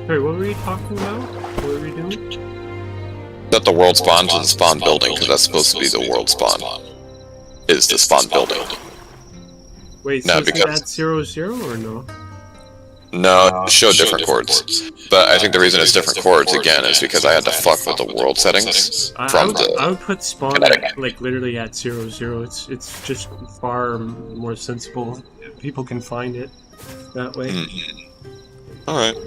Sorry, what were you talking about? What were we doing? Set the world spawn to the spawn building, because that's supposed to be the world spawn. Is the spawn building. Wait, No, so is because that 0, or no? no, it showed different chords. But I think the reason it's different chords again is because I had to fuck with the world settings from I would put spawn at, like literally at 0, 0. It's just far more sensible. People can find it that way. Alright.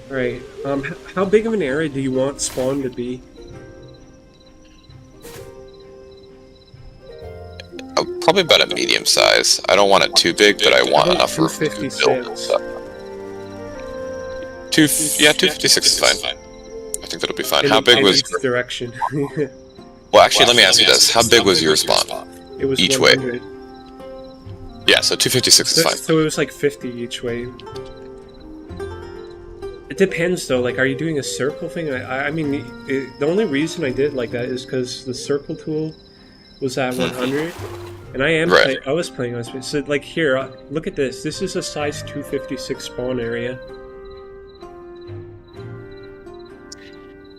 Alright, how big of an area do you want spawn to be? Probably about a medium size. I don't want it too big, but I want enough for 256. Yeah, 256 is fine. I think that'll be fine. How big was... direction? Well, actually, let me ask you this. How big was your spawn? It was each 100. way. Yeah, so 256 is fine. So it was like 50 each way. It depends though, like are you doing a circle thing? I mean, the only reason I did like that is because the circle tool was at 100. And I was playing on space. So like here, look at this. This is a size 256 spawn area.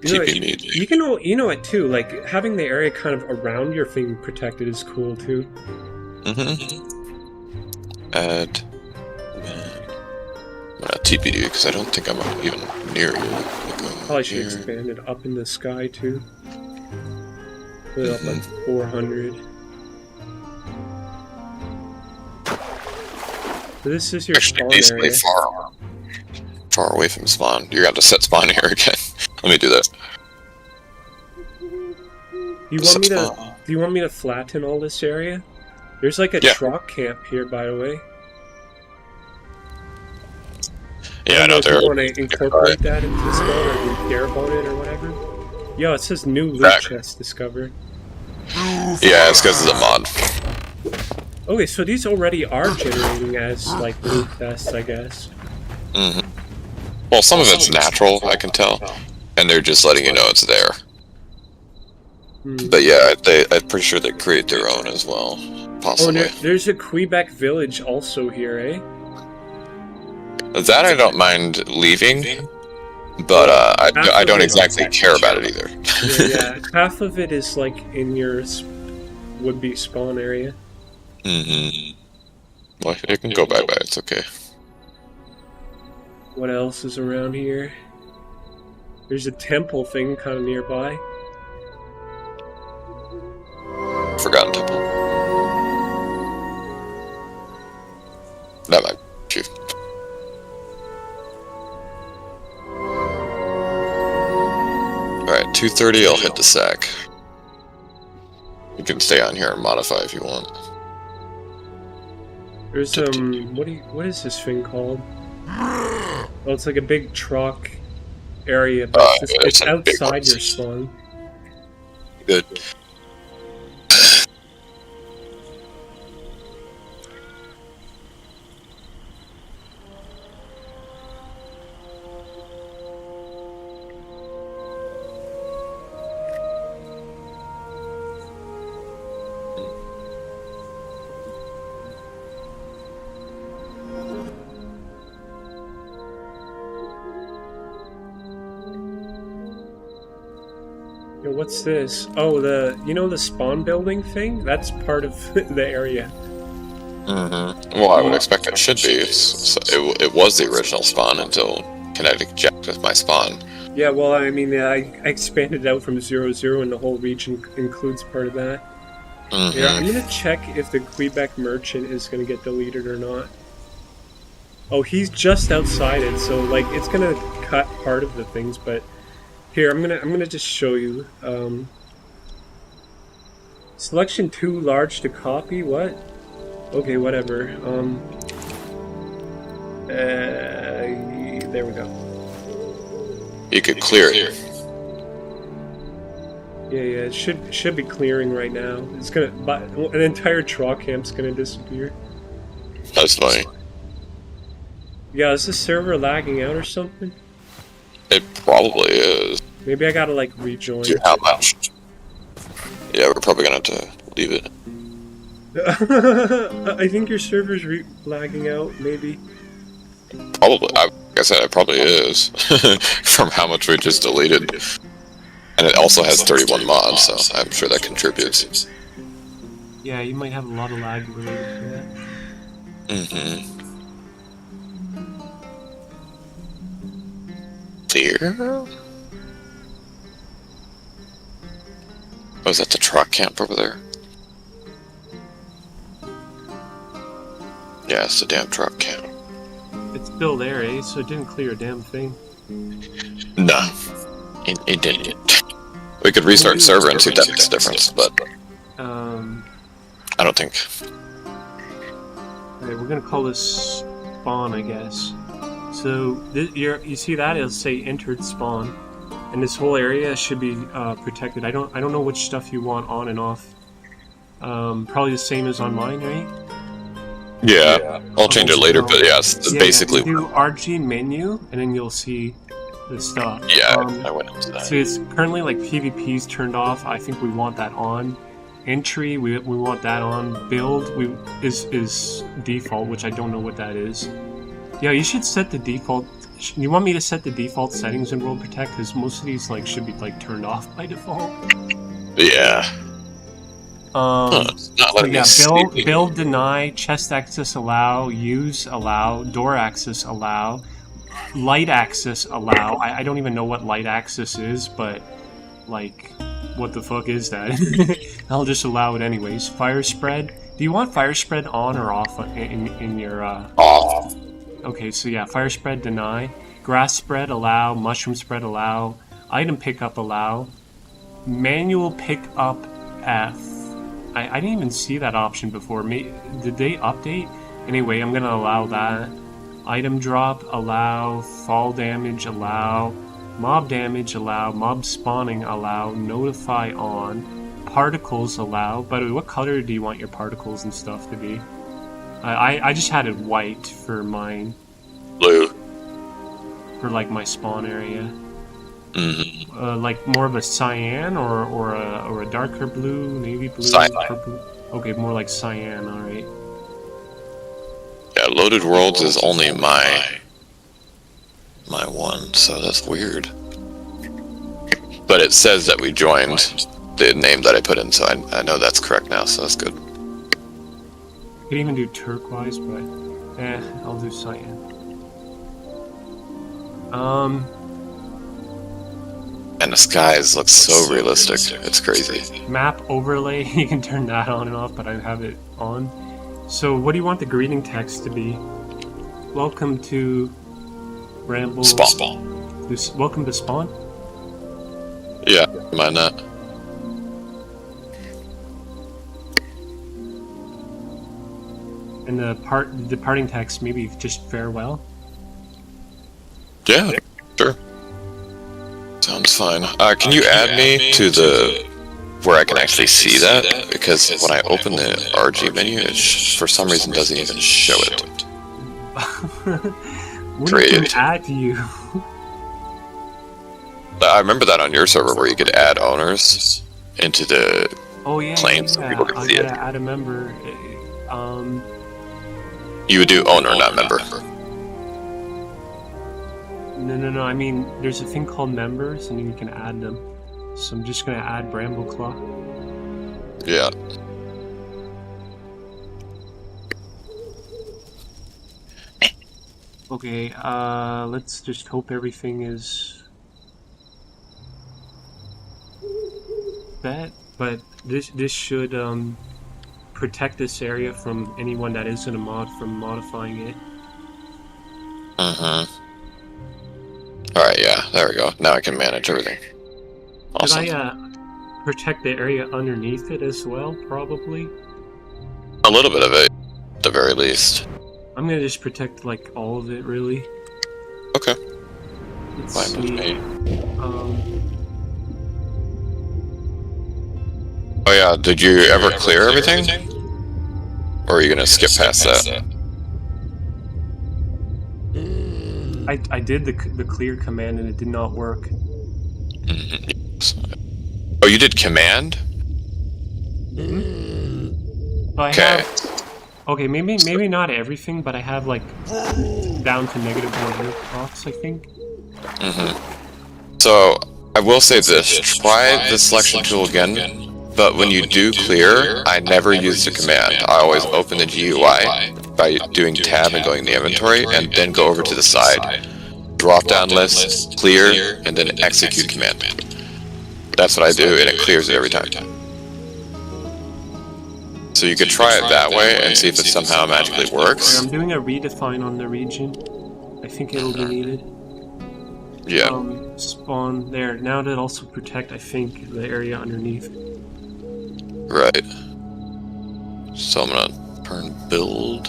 You know it too, like having the area kind of around your thing protected is cool too. Add TPD because I don't think I'm even near you. Probably should expand it up in the sky too. Put it up like 400. So this is your spawn area. Far away from spawn. You're gonna have to set spawn here again. Let me do that. Do you want me to flatten all this area? There's like a truck camp here, by the way. Yeah, I know there. Do you want to incorporate that into the spawn, or do you care about it, or whatever? Yo, it says new loot chest discovered. Yeah, it's because of the mod. Okay, so these already are generating as like loot chests, I guess. Well, some of it's natural, I can tell, and they're just letting you know it's there. But yeah, I'm pretty sure they create their own as well, possibly. Oh, there's a Quebec village also here, eh? That I don't mind leaving, but I don't exactly care about it either. Yeah, half of it is like in your would-be spawn area. Well, it can go bye-bye, it's okay. What else is around here? There's a temple thing kind of nearby. Forgotten temple. That might be. Alright, 2:30, I'll hit the sack. You can stay on here and modify if you want. There's what is this thing called? Oh, it's like a big truck area, but it's outside your spawn. Good. Yo, what's this? Oh, the spawn building thing? That's part of the area. Well, I would expect it should be. It was the original spawn until Kinetic jacked with my spawn. Yeah, well, I mean, I expanded it out from 0, 0, and the whole region includes part of that. Yeah, I'm gonna check if the Quebec merchant is gonna get deleted or not. Oh, he's just outside it, so like it's gonna cut part of the things, but here I'm gonna just show you. Selection too large to copy. What? Okay, whatever. There we go. You could clear it. Yeah, it should be clearing right now. It's gonna, an entire truck camp's gonna disappear. That's funny. Yeah, is this server lagging out or something? It probably is. Maybe I gotta like rejoin. How much? Yeah, we're probably gonna have to leave it. I think your server's lagging out, maybe. Probably. Like I said, it probably is. From how much we just deleted. And it also has 31 mods, so I'm sure that contributes. Yeah, you might have a lot of lag related to that. There? Oh, is that the truck camp over there? Yeah, it's the damn truck camp. It's still there, eh? So it didn't clear a damn thing. No. It didn't. We could restart server and see if that makes a difference, but... I don't think... Alright, we're gonna call this spawn, I guess. So, you see that? It'll say entered spawn. And this whole area should be protected. I don't know which stuff you want on and off. Probably the same as on mine, right? Yeah, I'll change it later, but yeah, it's basically... Do RG menu, and then you'll see the stuff. Yeah, I went into that. So it's currently like PvP's turned off. I think we want that on. Entry, we want that on. Build is default, which I don't know what that is. Yeah, you should set the default. You want me to set the default settings in World Protect? Because most of these like should be like turned off by default. Yeah. Not letting build, deny, chest access allow, use allow, door access allow, light access allow. I don't even know what light access is, but like, what the fuck is that? I'll just allow it anyways. Fire spread. Do you want fire spread on or off in your Off. Okay, so yeah, fire spread deny, grass spread allow, mushroom spread allow, item pickup allow, manual pickup F. I didn't even see that option before. Did they update? Anyway, I'm gonna allow that. Item drop allow, fall damage allow, mob damage allow, mob spawning allow, notify on, particles allow. By the way, what color do you want your particles and stuff to be? I just had it white for mine. Blue. For like my spawn area. Mm-hmm. Like more of a cyan or a darker blue, navy blue, cyan. Purple. Okay, more like cyan. All right. Yeah, loaded worlds is only my one, so that's weird. But it says that we joined the name that I put in, so I know that's correct now, so that's good. You could even do turquoise, but I'll do cyan. And the skies look so realistic. It's crazy. Map overlay, you can turn that on and off, but I have it on. So what do you want the greeting text to be? Welcome to Bramble... Spawn. Welcome to Spawn? Yeah, mind that. And the departing text, maybe just farewell? Yeah, sure. Sounds fine. Can you add me to the... where I can actually see that? Because when I open the RG menu, it for some reason doesn't even show it. What do you add you? I remember that on your server where you could add owners into the claims so people could see it. I gotta add a member. You would do owner, not member. No, I mean, there's a thing called members, and you can add them. So I'm just gonna add Brambleclaw. Yeah. Okay, let's just hope everything is set, but this should protect this area from anyone that is gonna from modifying it. Alright, yeah, there we go. Now I can manage everything. Awesome. Did I protect the area underneath it as well, probably? A little bit of it, at the very least. I'm gonna just protect, like, all of it, really. Okay. Let's Fine see. with me. Oh yeah, did you ever clear everything? Or are you gonna skip past that? I did the clear command and it did not work. Oh, you did command? So I Okay. have... Okay, maybe not everything, but I have, like, down to -1 blocks, I think. So, I will say this, try the selection tool again, but when you do clear, I never use the command. I always open the GUI by doing tab and going to the inventory, and then go over to the side, drop down list, clear, and then execute command. That's what I do, and it clears it every time. So you could try it that way and see if it somehow magically works. I'm doing a redefine on the region. I think it'll be needed. Yeah. Spawn there. Now to also protect, I think, the area underneath. Right. So I'm gonna turn build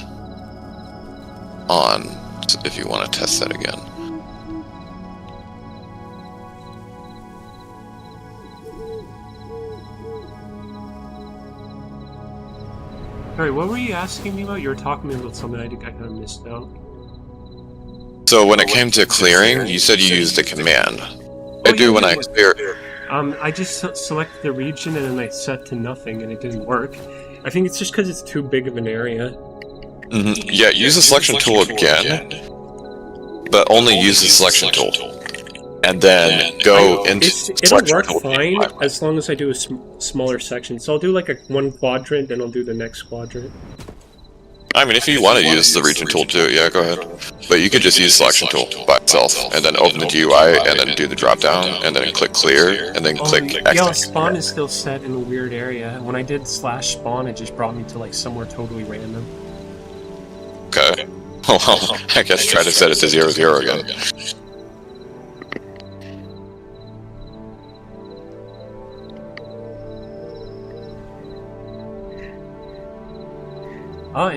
on if you want to test that again. Sorry, what were you asking me about? You were talking to me about something I kind of missed out. So when it came to clearing, you said you used the command. I do when I clear. I just selected the region and then I set to nothing and it didn't work. I think it's just because it's too big of an area. Yeah, use the selection tool again, but only use the selection tool. And then go into it'll work fine as long as I do a smaller section. So I'll do like one quadrant, then I'll do the next quadrant. I mean, if you want to use the region tool too, yeah, go ahead. But you could just use selection tool by itself, and then open the GUI, and then do the drop down, and then click clear, and then click exit. Yeah, spawn is still set in a weird area. When I did /spawn, it just brought me to like somewhere totally random. Okay. Well, I guess try to set it to 0, 0 again.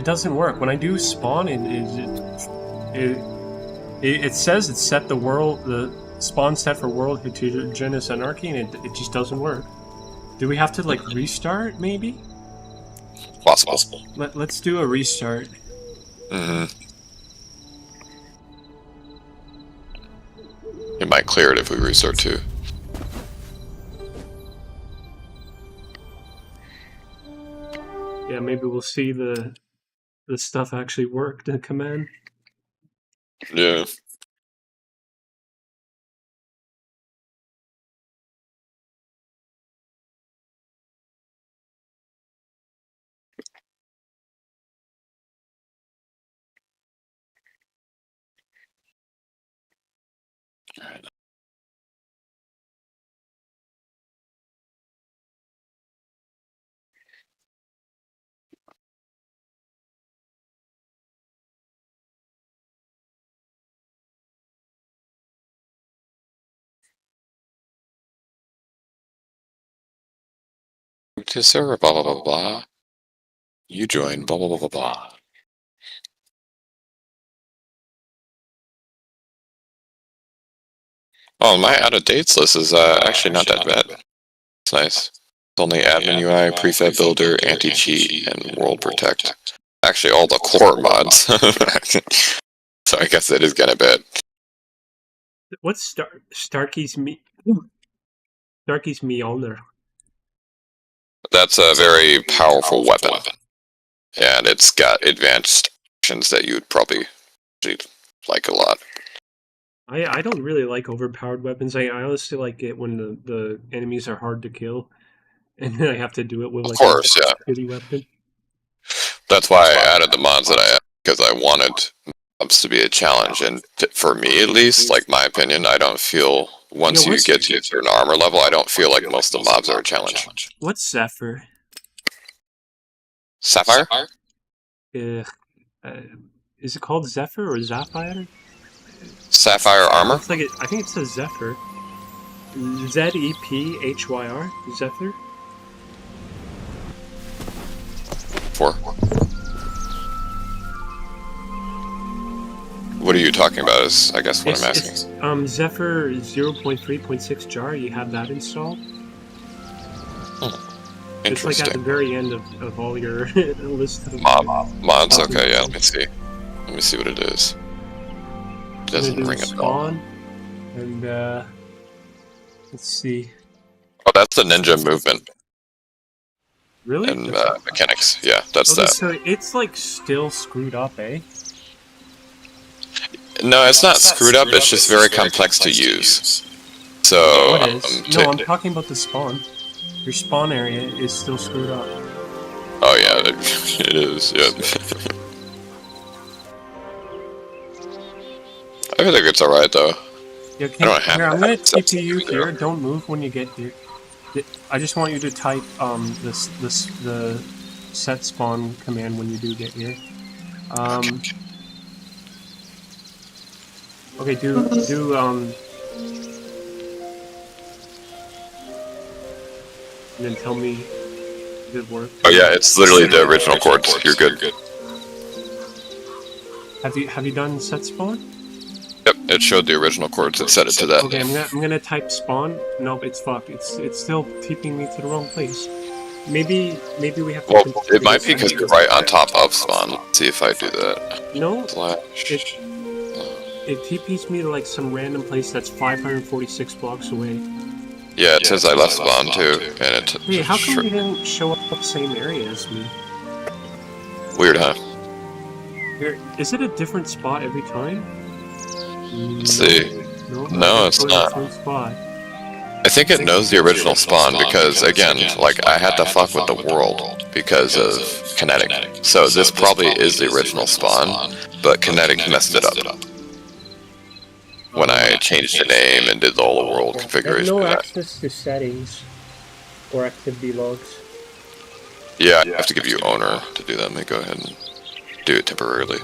It doesn't work. When I do spawn, it says it's set the spawn set for world heterogeneous anarchy, and it just doesn't work. Do we have to like restart maybe? Possible. Let's do a restart. It might clear it if we restart too. Yeah, maybe we'll see the stuff actually worked in command. Yeah. All right. To server, blah blah blah blah. You join, blah blah blah blah blah. Oh, my out of dates list is actually not that bad. It's nice. It's only admin UI, prefab builder, anti-cheat, and world protect. Actually, all the core mods. So I guess that is kind of bad. What's Starkey's Mjolnir? That's a very powerful weapon. And it's got advanced actions that you would probably like a lot. I don't really like overpowered weapons. I honestly like it when the enemies are hard to kill, and then I have to do it with like a shitty weapon. That's why I added the mods that I had, because I wanted mobs to be a challenge, and for me at least, like my opinion, I don't feel once you get to a certain armor level, I don't feel like most of the mobs are a challenge. What's Zephyr? Sapphire? Is it called Zephyr or Zapphire? Sapphire armor? It's like I think it says Zephyr. Zephyr. Zephyr. 4. What are you talking about? Is I guess what I'm asking. It's, Zephyr 0.3.6 jar. You have that installed. It's like at the very end of all your list of mods. Okay, yeah. Let me see. Let me see what it is. It doesn't ring a bell. And let's see. Oh, that's the ninja movement. Really? and mechanics. Yeah, that's Okay, that. so it's like still screwed up, eh? No, it's not screwed up. It's just very complex to use. So What is? No, I'm talking about the spawn. Your spawn area is still screwed up. oh yeah, it is. Yeah. I think it's alright though. Yeah, I don't have here, I'm to gonna have it TP you set to here. Don't move when you get here. I just want you to type the set spawn command when you do get here. Okay, do and then tell me if it worked. Oh yeah, it's literally the original chords. You're good. Have you done set spawn? Yep, it showed the original chords. It set it to that. Okay, I'm gonna type spawn. Nope, it's fucked. It's still TPing me to the wrong place. Maybe we have to. Well, it might be because you're right on top of spawn. Let's see if I do that. No, Slash. it TPs me to like some random place that's 546 blocks away. Yeah, it says I left spawn too, and it. Hey, how come you didn't show up the same area as me? Weird, huh? Here, is it a different spot every time? Let's see. No, it's not. Spot. I think it knows the original spawn because, again, like, I had to fuck with the world because of Kinetic. So this probably is the original spawn, but Kinetic messed it up when I changed the name and did the whole world configuration. No access to settings or activity logs. Yeah, I have to give you owner to do that. Let me go ahead and do it temporarily.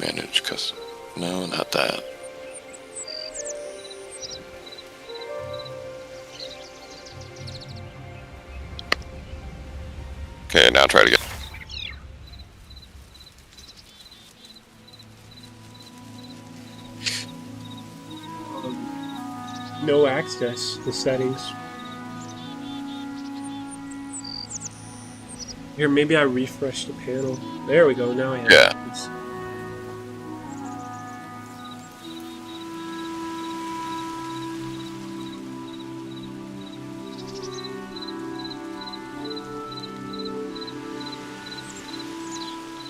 Manage custom. No, not that. Okay, now try it again. No access to settings. Here, maybe I refresh the panel. There we go, now I have it.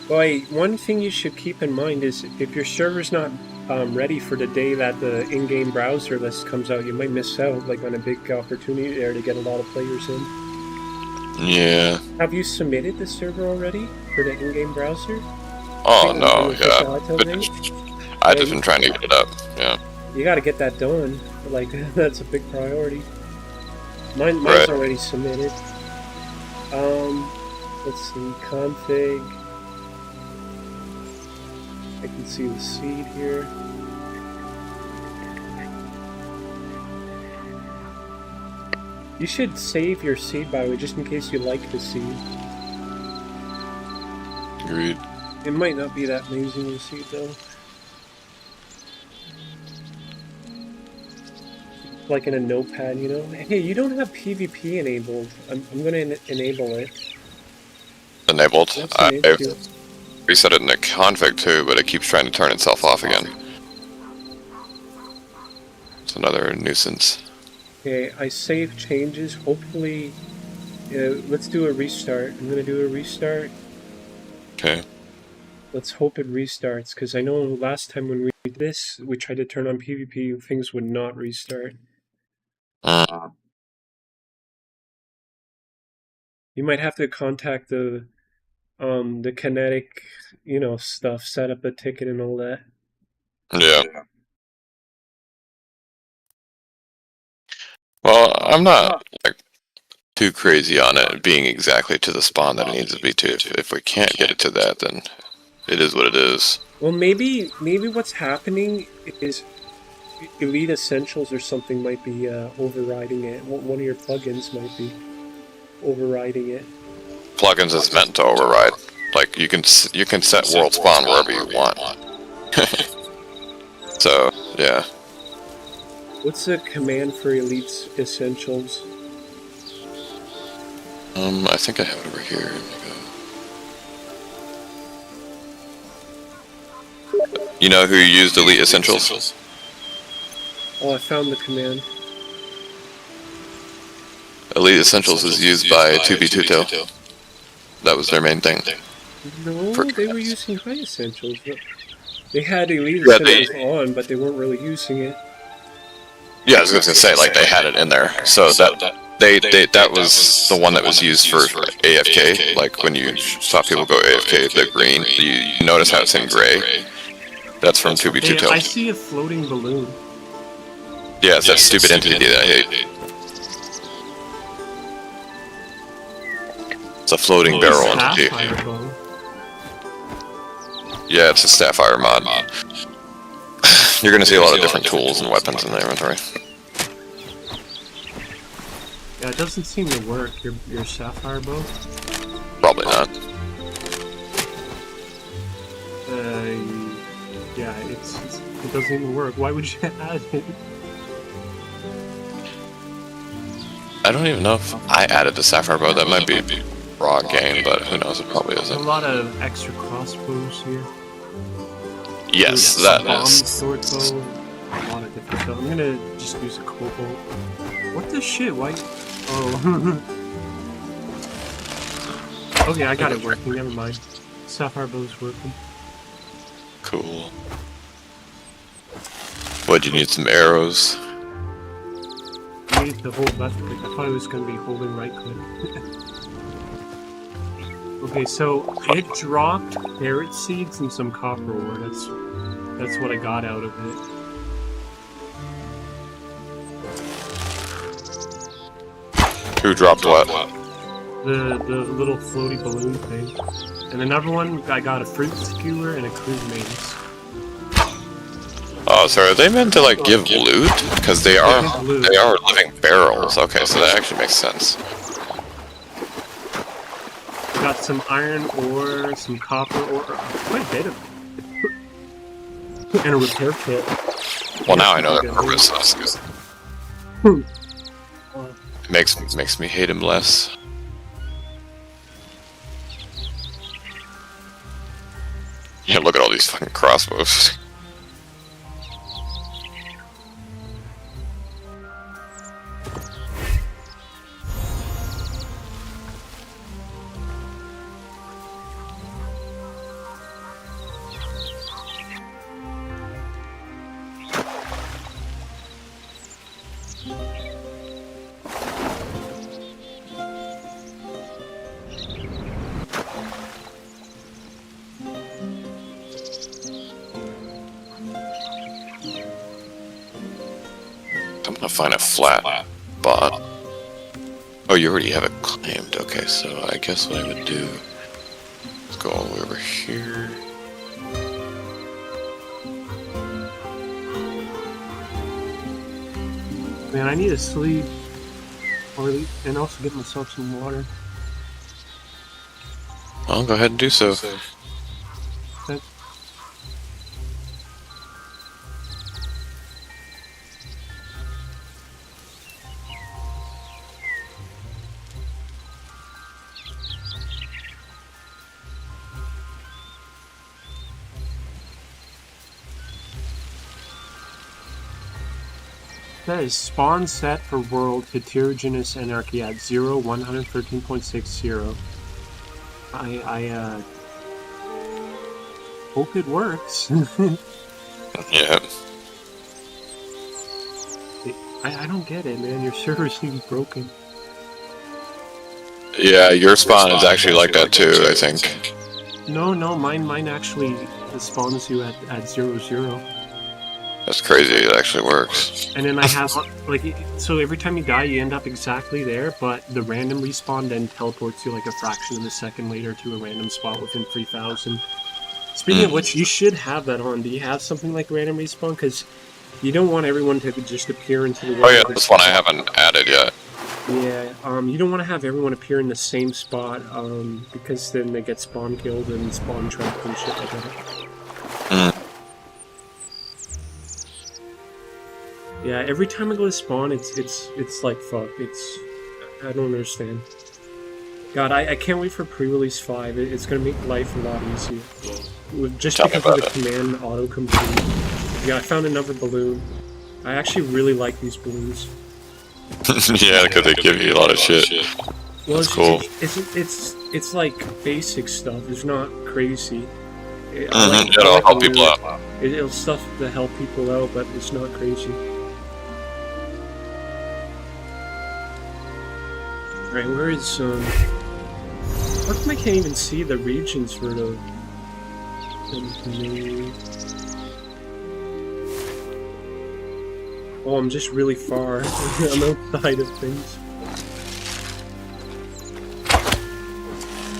Boy, one thing you should keep in mind is if your server's not ready for the day that the in-game browser list comes out, you might miss out like on a big opportunity there to get a lot of players in. Yeah. Have you submitted the server already for the in-game browser? Oh no, yeah. I just been trying to get it up. Yeah. You got to get that done. Like that's a big priority. Mine's already submitted. Let's see, config. I can see the seed here. You should save your seed, by the way, just in case you like the seed. Agreed. It might not be that amazing to seed, though. Like in a notepad, you know? Hey, you don't have PvP enabled. I'm gonna enable it. Enabled? I reset it in the config too, but it keeps trying to turn itself off again. It's another nuisance. Okay, I save changes. Hopefully, let's do a restart. I'm gonna do a restart. Okay. Let's hope it restarts, because I know last time when we did this, we tried to turn on PvP, things would not restart. You might have to contact the Kinetic, you know, stuff, set up a ticket and all that. Yeah. Well, I'm not like too crazy on it being exactly to the spawn that it needs to be to. If we can't get it to that, then it is what it is. Well, maybe what's happening is Elite Essentials or something might be overriding it. One of your plugins might be overriding it. Plugins is meant to override. Like you can set world spawn wherever you want. So yeah. What's the command for Elite Essentials? I think I have it over here. You know who used Elite Essentials? Oh, I found the command. Elite Essentials is used by 2B Hytale. That was their main thing. No, they were using High Essentials. They had Elite Essentials on, but they weren't really using it. Yeah, I was going to say, like, they had it in there. So that was the one that was used for AFK. Like, when you saw people go AFK, the green, you notice how it's in gray. That's from 2B Hytale. I see a floating balloon. Yeah, it's that stupid entity that I hate. It's a floating barrel entity. Yeah, it's a Sapphire mod. You're gonna see a lot of different tools and weapons in the inventory. Yeah, it doesn't seem to work, your Sapphire bow. Probably not. Yeah, it doesn't even work. Why would you add it? I don't even know if I added the Sapphire bow. That might be raw game, but who knows? It probably isn't. A lot of extra crossbows here. Yes, that bomb is. sword bow. A lot of different stuff. I'm gonna just use a cobalt. What the shit? Why? Oh. Okay, I got it working. Never mind. Sapphire bow's working. Cool. What, you need some arrows? I need to hold left click. I thought it was going to be holding right click. Okay, so it dropped carrot seeds and some copper ore. That's what I got out of it. Who dropped what? The little floaty balloon thing. And another one, I got a fruit skewer and a crude maze. Oh, so are they meant to like give loot? Because they are living barrels. Okay, so that actually makes sense. Got some iron ore, some copper ore, quite a bit of it. And a repair kit. Well, now I know their purpose. That's good. It makes me hate him less. Yeah, look at all these fucking crossbows. I'm gonna find a flat spot. Oh, you already have it claimed. Okay, so I guess what I would do is go all the way over here. Man, I need to sleep. And also get myself some water. I'll go ahead and do so. Okay. That is spawn set for world heterogeneous anarchy at 113.60. I hope it works. Yeah. I don't get it, man. Your server seems broken. Yeah, your spawn is actually like that too, I think. No, mine actually spawns you at 00. That's crazy, it actually works. And then I have, like, so every time you die, you end up exactly there, but the random respawn then teleports you like a fraction of a second later to a random spot within 3,000. Speaking of which, you should have that on. Do you have something like random respawn? Because you don't want everyone to just appear into the world. Oh yeah, this one I haven't added yet. Yeah, you don't want to have everyone appear in the same spot, because then they get spawn killed and spawn trapped and shit like that. Yeah, every time I go to spawn, it's like fuck. I don't understand. God, I can't wait for pre-release 5. It's gonna make life a lot easier. Just because of the command auto-complete. Yeah, I found another balloon. I actually really like these balloons. Yeah, because they give you a lot of shit. Well, That's cool. It's like basic stuff. It's not crazy. It'll help people out. It'll stuff to help people out, but it's not crazy. Alright, where is how come I can't even see the regions for the Oh, I'm just really far. I'm outside of things.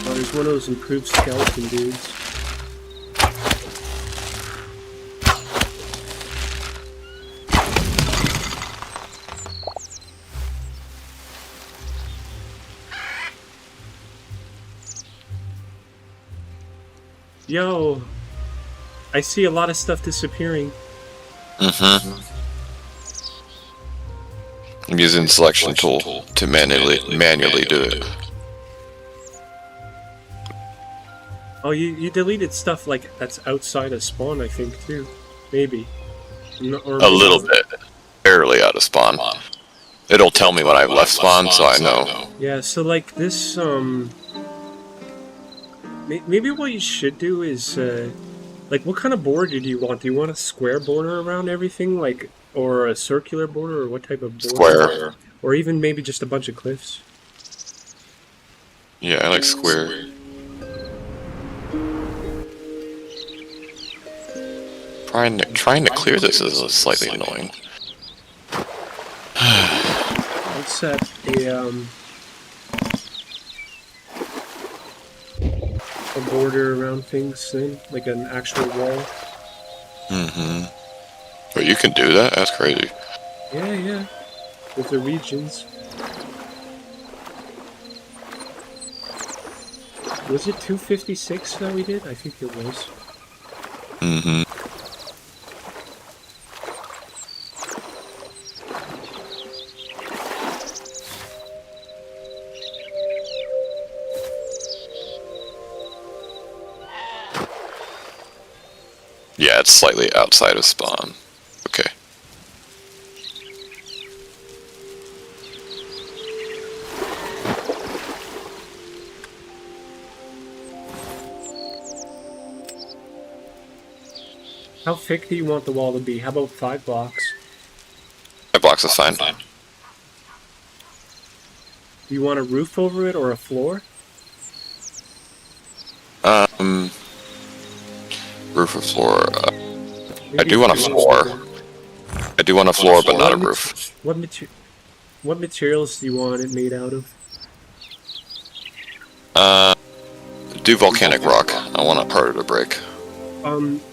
Oh, there's one of those improved skeleton dudes. Yo! I see a lot of stuff disappearing. I'm using selection tool to manually do it. Oh, you deleted stuff like that's outside of spawn, I think, too. Maybe. Or a little bit. Barely out of spawn. It'll tell me when I've left spawn, so I know. Yeah, so like this, maybe what you should do is, like, what kind of border do you want? Do you want a square border around everything, like, or a circular border, or what type of border? Square. Or even maybe just a bunch of cliffs? Yeah, I like square. Trying to clear this is slightly annoying. Let's set a border around things then, like an actual wall. But you can do that? That's crazy. Yeah. With the regions. Was it 256 that we did? I think it was. Yeah, it's slightly outside of spawn. Okay. How thick do you want the wall to be? How about 5 blocks? 5 blocks is fine. Do you want a roof over it or a floor? Roof or floor? I do want a floor. I do want a floor, but not a roof. What materials do you want it made out of? Do volcanic rock. I want a harder to break.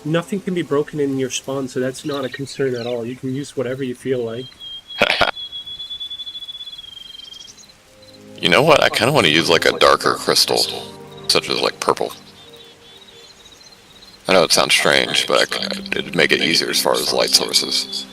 Nothing can be broken in your spawn, so that's not a concern at all. You can use whatever you feel like. You know what? I kind of want to use like a darker crystal, such as like purple. I know it sounds strange, but it'd make it easier as far as light sources.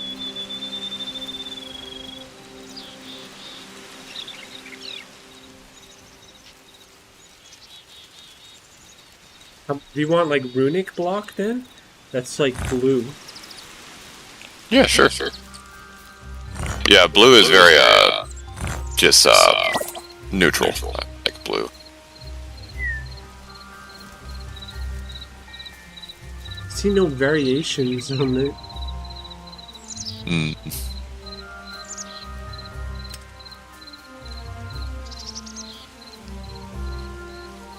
Do you want like runic block then? That's like blue. Yeah, sure. Yeah, blue is very just neutral. I like blue. I see no variations on it.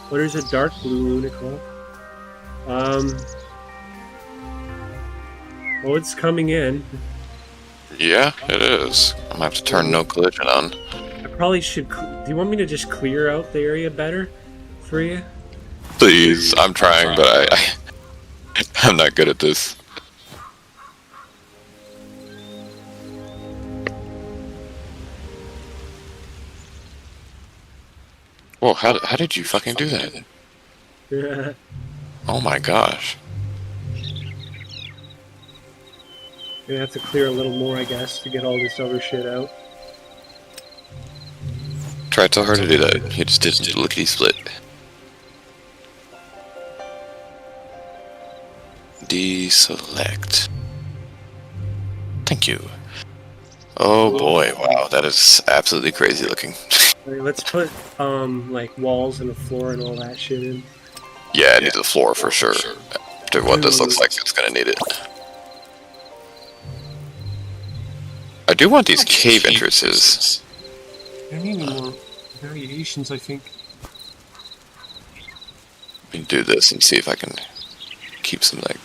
Oh, there's a dark blue runic block. Oh, it's coming in. Yeah, it is. I'm gonna have to turn no collision on. I probably should. Do you want me to just clear out the area better for you? Please, I'm trying, but I'm not good at this. Whoa, how did you fucking do that? Yeah. Oh my gosh. Gonna have to clear a little more, I guess, to get all this other shit out. Tried so hard to do that. He just didn't lickety split. Deselect. Thank you. Oh boy, wow, that is absolutely crazy looking. Alright, let's put like walls and a floor and all that shit in. Yeah, it needs a floor for sure. After what this looks like, it's gonna need it. I do want these cave entrances. I need more variations, I think. We can do this and see if I can keep some like.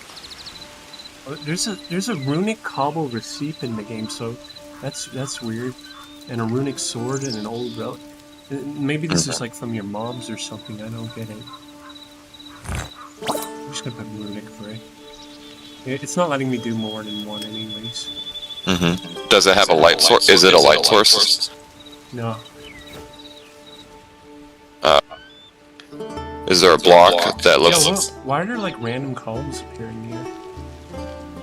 There's a runic cobble receipt in the game, so that's weird. And a runic sword and an old relic. Maybe this is like from your mom's or something. I don't get it. I'm just gonna put runic for it. It's not letting me do more than one, anyways. Does it have a light source? Is it a light source? No. Is there a block that looks? Yeah, why are there like random columns appearing here?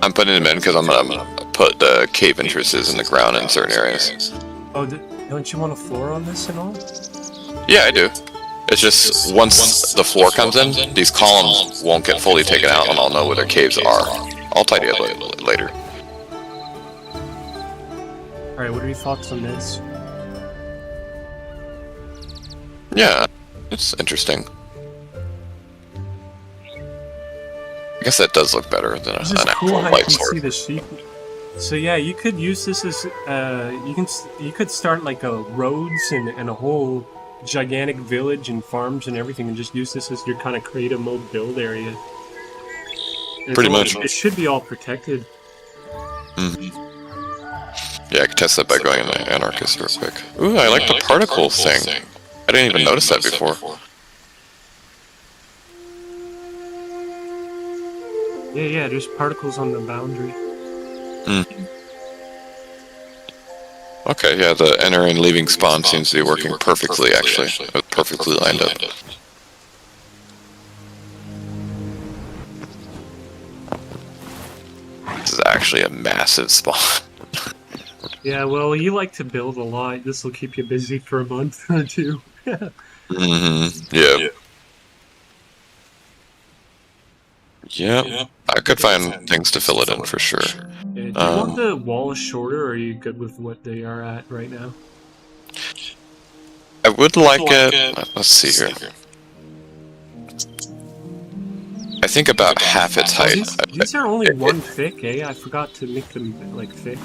I'm putting them in because I'm gonna put the cave entrances in the ground in certain areas. Oh, don't you want a floor on this and all? Yeah, I do. It's just once the floor comes in, these columns won't get fully taken out, and I'll know where their caves are. I'll tidy up later. Alright, what are your thoughts on this? Yeah, it's interesting. I guess that does look better than an actual light source. So yeah, you could use this as you could start like a roads and a whole gigantic village and farms and everything, and just use this as your kind of creative mode build area. Pretty much. It should be all protected. Yeah, I could test that by going into Anarchist real quick. Ooh, I like the particle thing. I didn't even notice that before. Yeah, there's particles on the boundary. Okay, yeah, the enter and leaving spawn seems to be working perfectly, actually. Perfectly lined up. This is actually a massive spawn. Yeah, well, you like to build a lot. This will keep you busy for a month or two. Yeah. Yep. I could find things to fill it in for sure. Do you want the walls shorter, or are you good with what they are at right now? I would like it. Let's see here. I think about half its height. These are only one thick, eh? I forgot to make them like thick.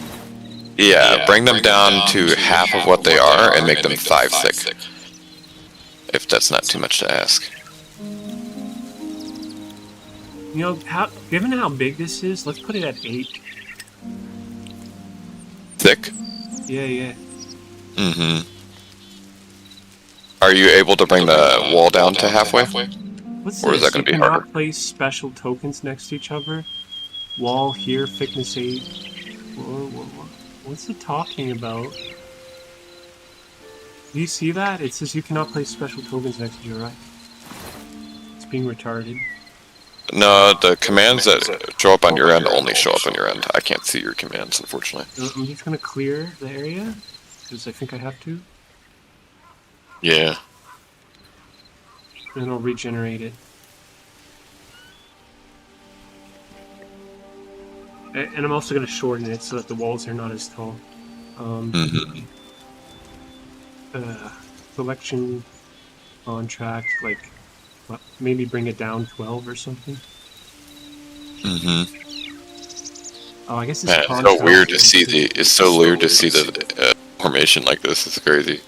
Yeah, bring them down to half of what they are and make them 5 thick. If that's not too much to ask. You know, given how big this is, let's put it at 8. Thick? Yeah. Are you able to bring the wall down to halfway? What's or is that going to be harder? You cannot place special tokens next to each other. Wall here, thickness 8. What's it talking about? Do you see that? It says you cannot place special tokens next to your right. It's being retarded. No, the commands that show up on your end only show up on your end. I can't see your commands, unfortunately. I'm just going to clear the area, because I think I have to. Yeah. And I'll regenerate it. And I'm also going to shorten it so that the walls are not as tall. Selection contract, like, maybe bring it down 12 or something. Oh, I guess it's so weird to see the. It's so weird to see the formation like this. It's crazy.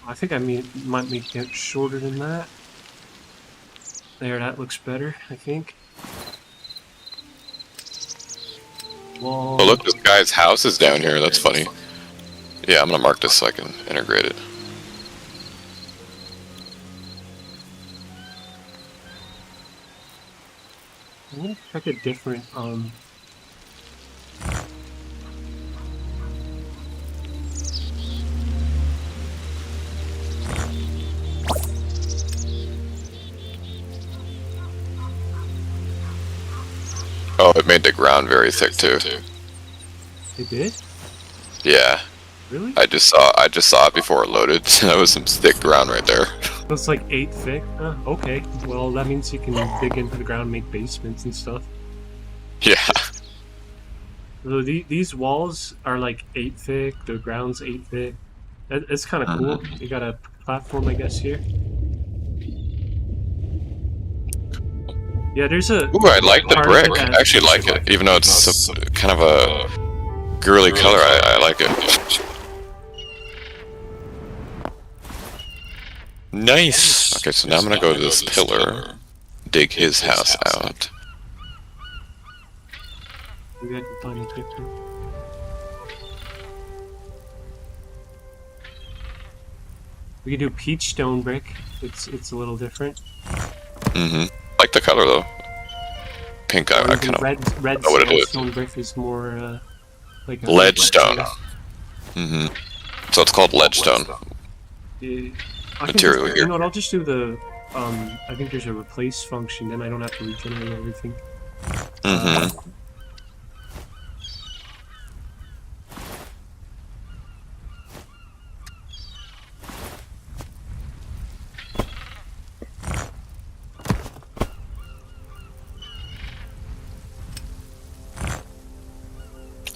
I think I might make it shorter than that. There, that looks better, I think. Wall. Oh, look, this guy's house is down here. That's funny. Yeah, I'm gonna mark this so I can integrate it. I'm gonna check a different, Oh, it made the ground very thick too. It did? Yeah. Really? I just saw it before it loaded. That was some thick ground right there. It's like 8 thick? Okay. Well, that means you can dig into the ground and make basements and stuff. Yeah. So these walls are like 8 thick. The ground's 8 thick. It's kind of cool. You got a platform, I guess, here. Yeah, there's a. Ooh, I like the brick. That, I actually like it, even though it's kind of a girly color. I like it. Nice. Okay, so now I'm gonna go to this pillar, dig his house out. Maybe I can find a picture. We can do peach stone brick. It's a little different. Like the color though. Pink. I kind of red know what it is. stone brick is more like a Ledgestone. So it's called ledgestone. Material here. You know what? I'll just do the. I think there's a replace function. Then I don't have to regenerate everything.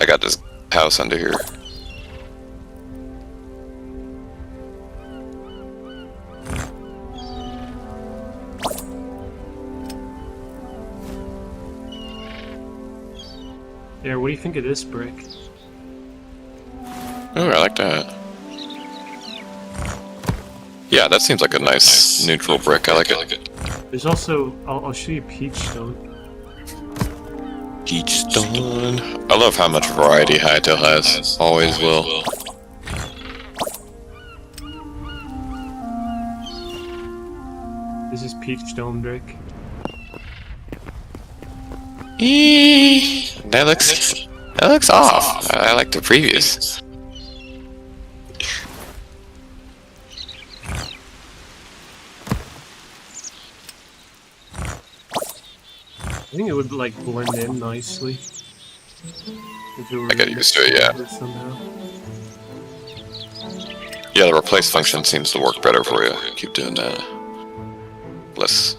I got this house under here. There, what do you think of this brick? Oh, I like that. Yeah, that seems like a nice neutral brick. I like it. There's also, I'll show you peach stone. Peach stone. I love how much variety Hytale has. Always will. This is peach stone brick. That looks off. I like the previous. I think it would like blend in nicely. I got used to it, yeah. Somehow. Yeah, the replace function seems to work better for you. Keep doing that. Less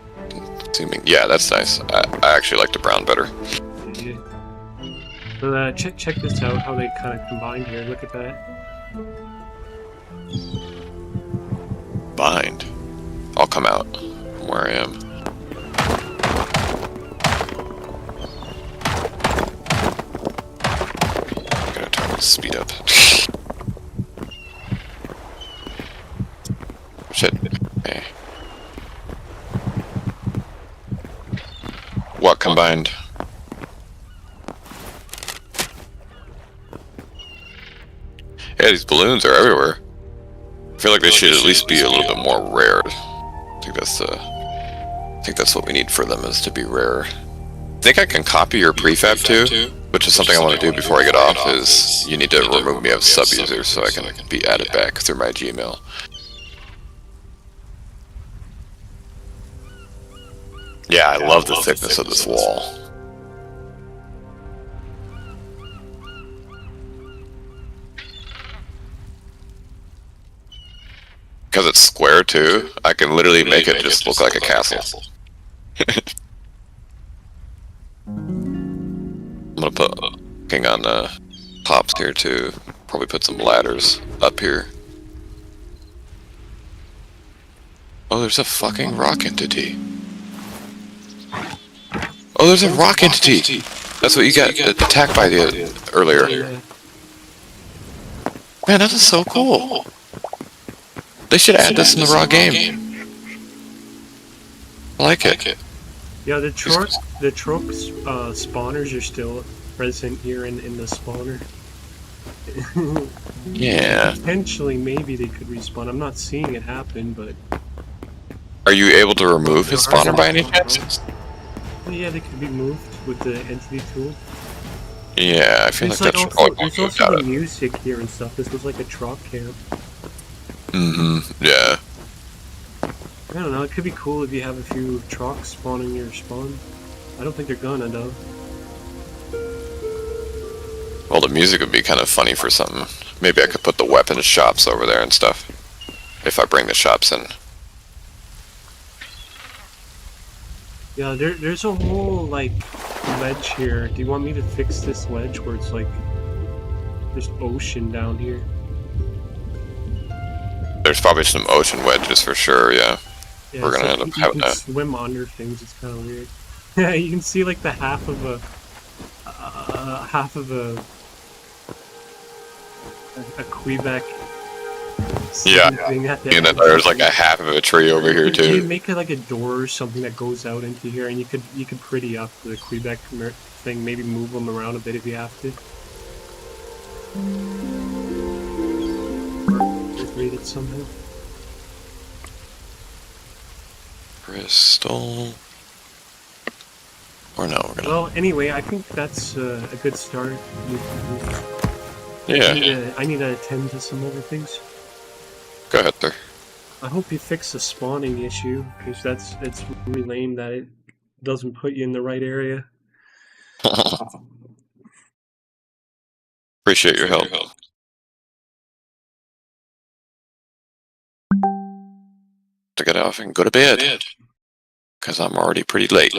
consuming. Yeah, that's nice. I actually like the brown better. Yeah. So check this out, how they kind of combine here. Look at that. Bind. I'll come out from where I am. Gotta turn the speed up. Shit. Hey. What combined? Yeah, these balloons are everywhere. I feel like they should at least be a little bit more rare. I think that's what we need for them, is to be rare. I think I can copy your prefab too, which is something I want to do before I get off, is you need to remove me as sub-user so I can be added back through my Gmail. Yeah, I love the thickness of this wall. Because it's square too, I can literally make it just look like a castle. I'm gonna put hang on the pops here too. Probably put some ladders up here. Oh, there's a fucking rock entity. Oh, there's a rock entity! That's what you got attacked by earlier. Man, that is so cool. They should add this in the raw game. I like it. Yeah, the trope spawners are still present here in the spawner. Yeah. Potentially, maybe they could respawn. I'm not seeing it happen, but... Are you able to remove his spawner by any chance? Yeah, they could be moved with the entity tool. Yeah, I feel like that's... There's also the music here and stuff. This was like a trop camp. Yeah. I don't know, it could be cool if you have a few trocs spawning your spawn. I don't think they're gonna, though. Well, the music would be kind of funny for something. Maybe I could put the weapons shops over there and stuff. If I bring the shops in. Yeah, there's a whole, like, ledge here. Do you want me to fix this ledge where it's like there's ocean down here? There's probably some ocean wedges for sure, yeah. Yeah, We're it's gonna like end up you having can to... swim under things. It's kind of weird. Yeah, you can see like the half of a Quebec Yeah, sleeping at the and then edge. there's like a half of a tree over here You too. make it like a door or something that goes out into here, and you could pretty up the Quebec thing. Maybe move them around a bit if you have to. Or decorate it somehow. Crystal. Or no, we're gonna... Well, anyway, I think that's a good start. Yeah, I need to attend to some other things. go ahead there. I hope you fix the spawning issue, because it's really lame that it doesn't put you in the right area. Appreciate your help. To get off and go to bed. Because I'm already pretty late.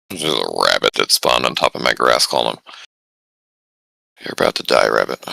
There's a rabbit that spawned on top of my grass column. You're about to die, rabbit.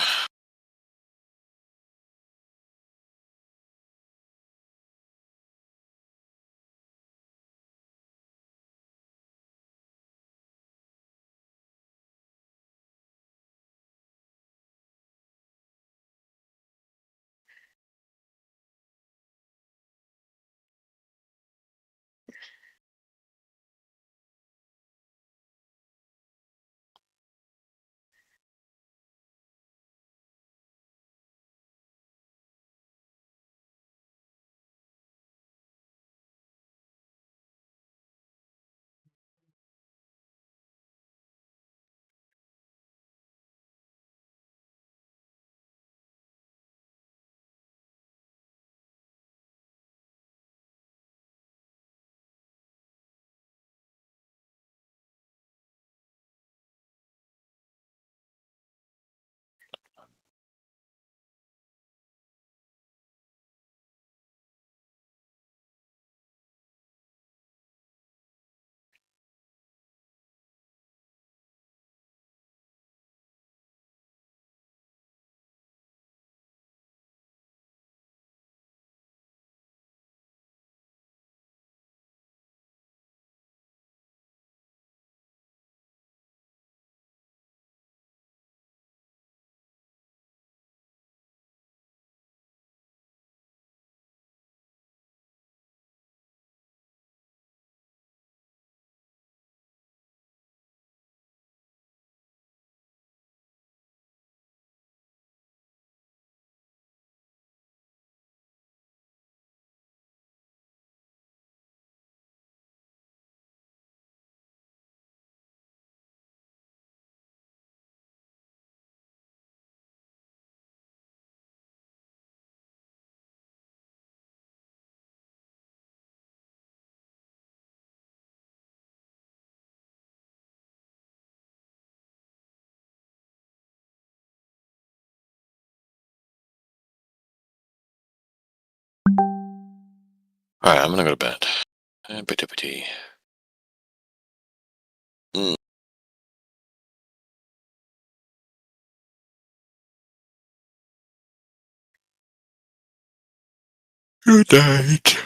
Alright, I'm gonna go to bed. Mm. Good night.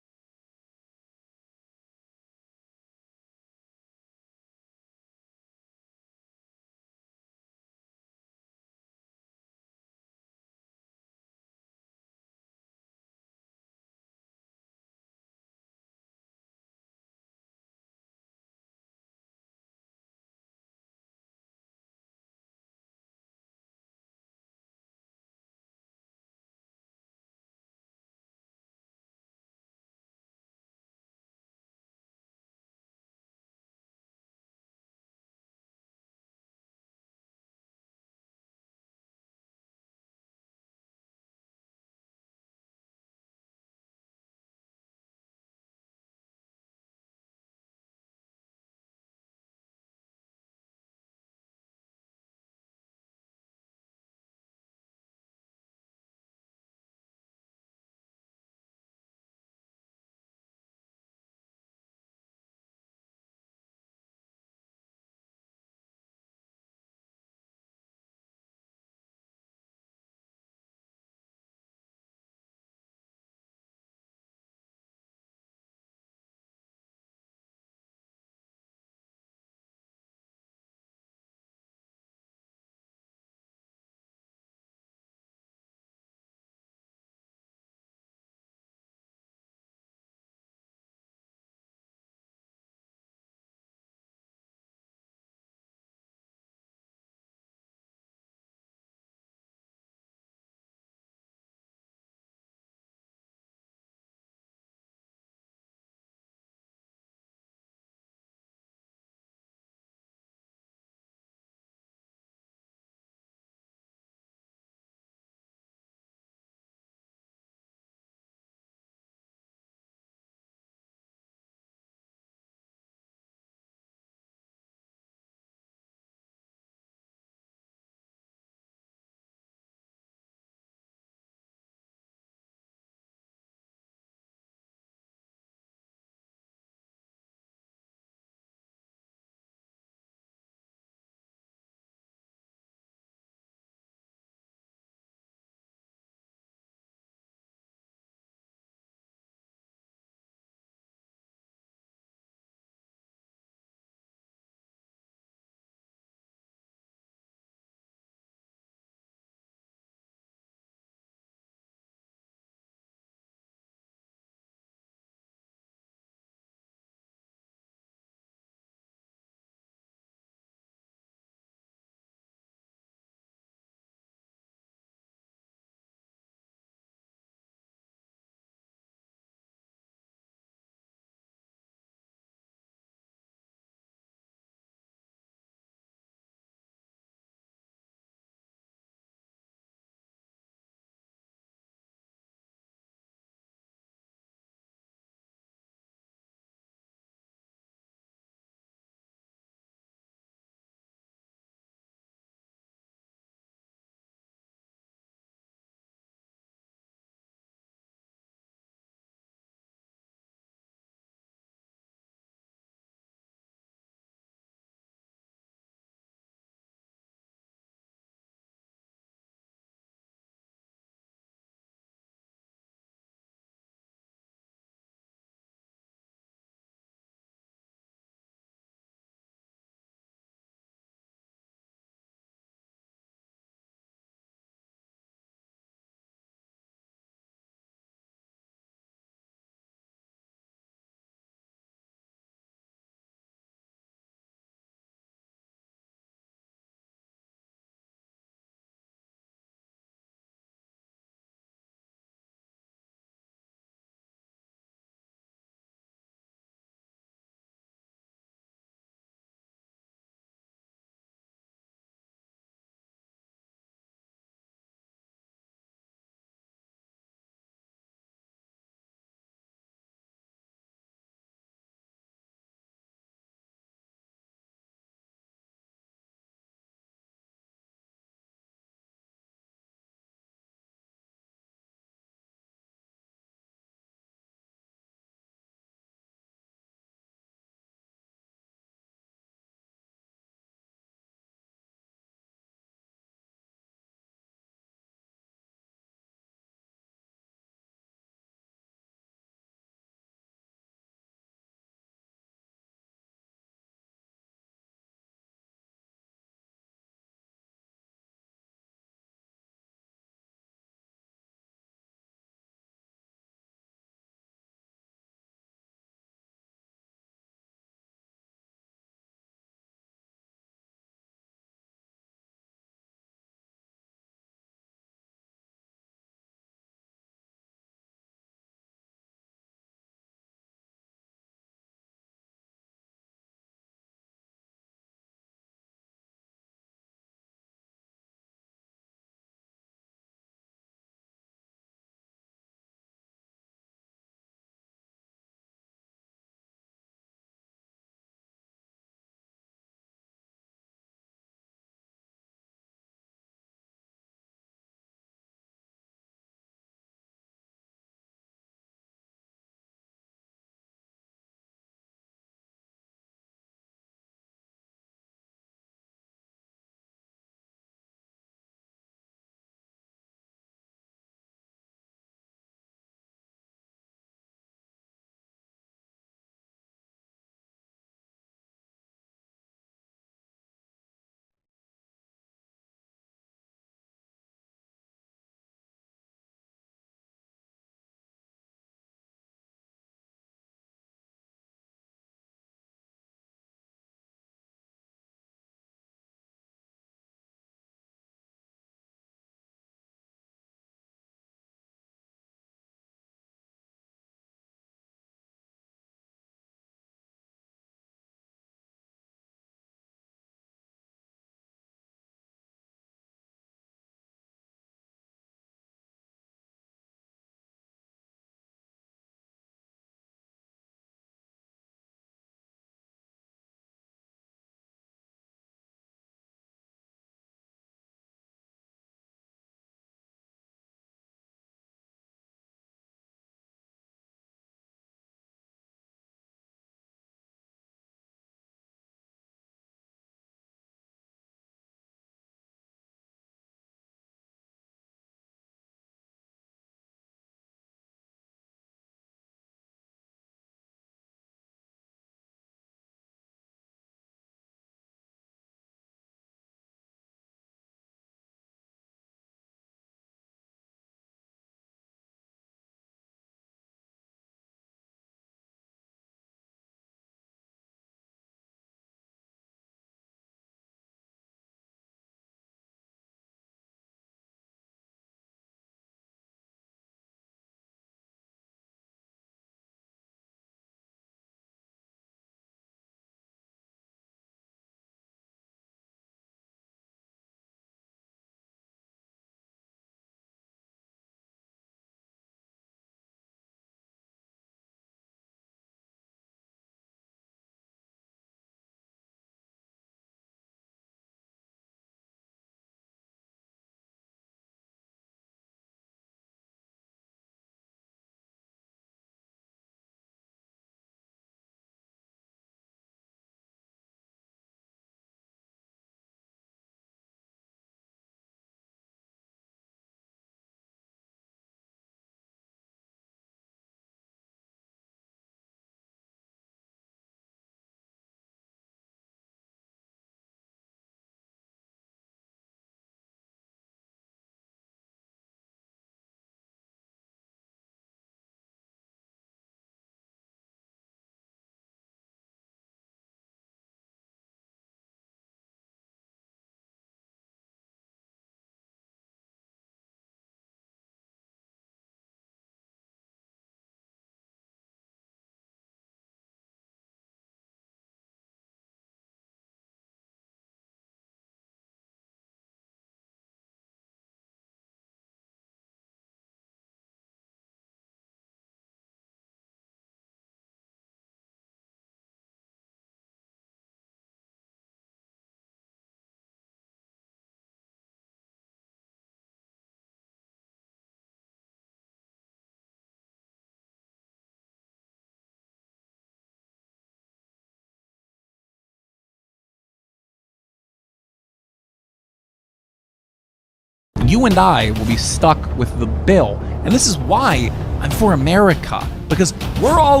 you and I will be stuck with the bill. And this is why I'm for America, because we're all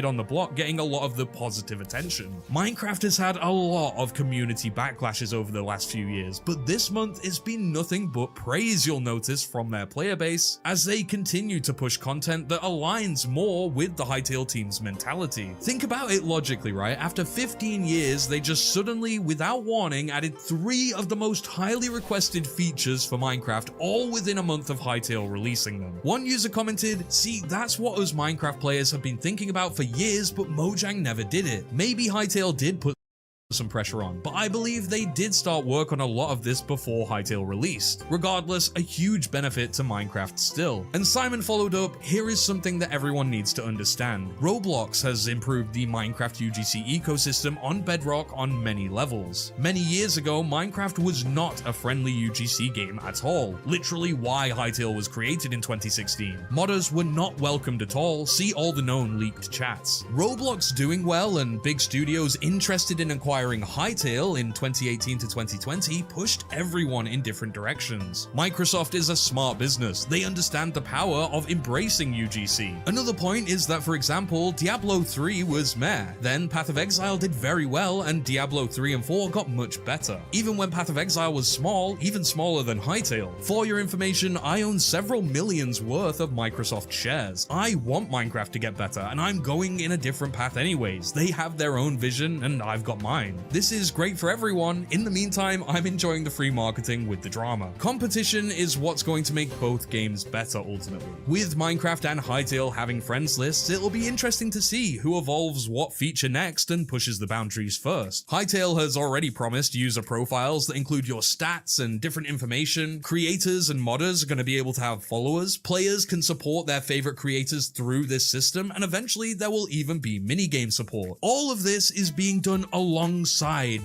on the block, getting a lot of the positive attention. Minecraft has had a lot of community backlashes over the last few years, but this month it's been nothing but praise, you'll notice, from their player base as they continue to push content that aligns more with the Hytale team's mentality. Think about it logically, right? After 15 years, they just suddenly, without warning, added 3 of the most highly requested features for Minecraft, all within a month of Hytale releasing them. One user commented, "See, that's what us Minecraft players have been thinking about for years, but Mojang never did it." Maybe Hytale did put some pressure on, but I believe they did start work on a lot of this before Hytale released. Regardless, a huge benefit to Minecraft still. And Simon followed up, "Here is something that everyone needs to understand. Roblox has improved the Minecraft UGC ecosystem on Bedrock on many levels. Many years ago, Minecraft was not a friendly UGC game at all, literally why Hytale was created in 2016. Modders were not welcomed at all, see all the known leaked chats. Roblox doing well and big studios interested in acquiring Hytale in 2018 to 2020 pushed everyone in different directions. Microsoft is a smart business. They understand the power of embracing UGC. Another point is that, for example, Diablo 3 was meh. Then Path of Exile did very well, and Diablo 3 and 4 got much better. Even when Path of Exile was small, even smaller than Hytale. For your information, I own several millions worth of Microsoft shares. I want Minecraft to get better, and I'm going in a different path anyways. They have their own vision, and I've got mine. This is great for everyone. In the meantime, I'm enjoying the free marketing with the drama. Competition is what's going to make both games better ultimately. With Minecraft and Hytale having friends lists, it'll be interesting to see who evolves what feature next and pushes the boundaries first. Hytale has already promised user profiles that include your stats and different information. Creators and modders are going to be able to have followers. Players can support their favorite creators through this system, and eventually there will even be minigame support. All of this is being done alongside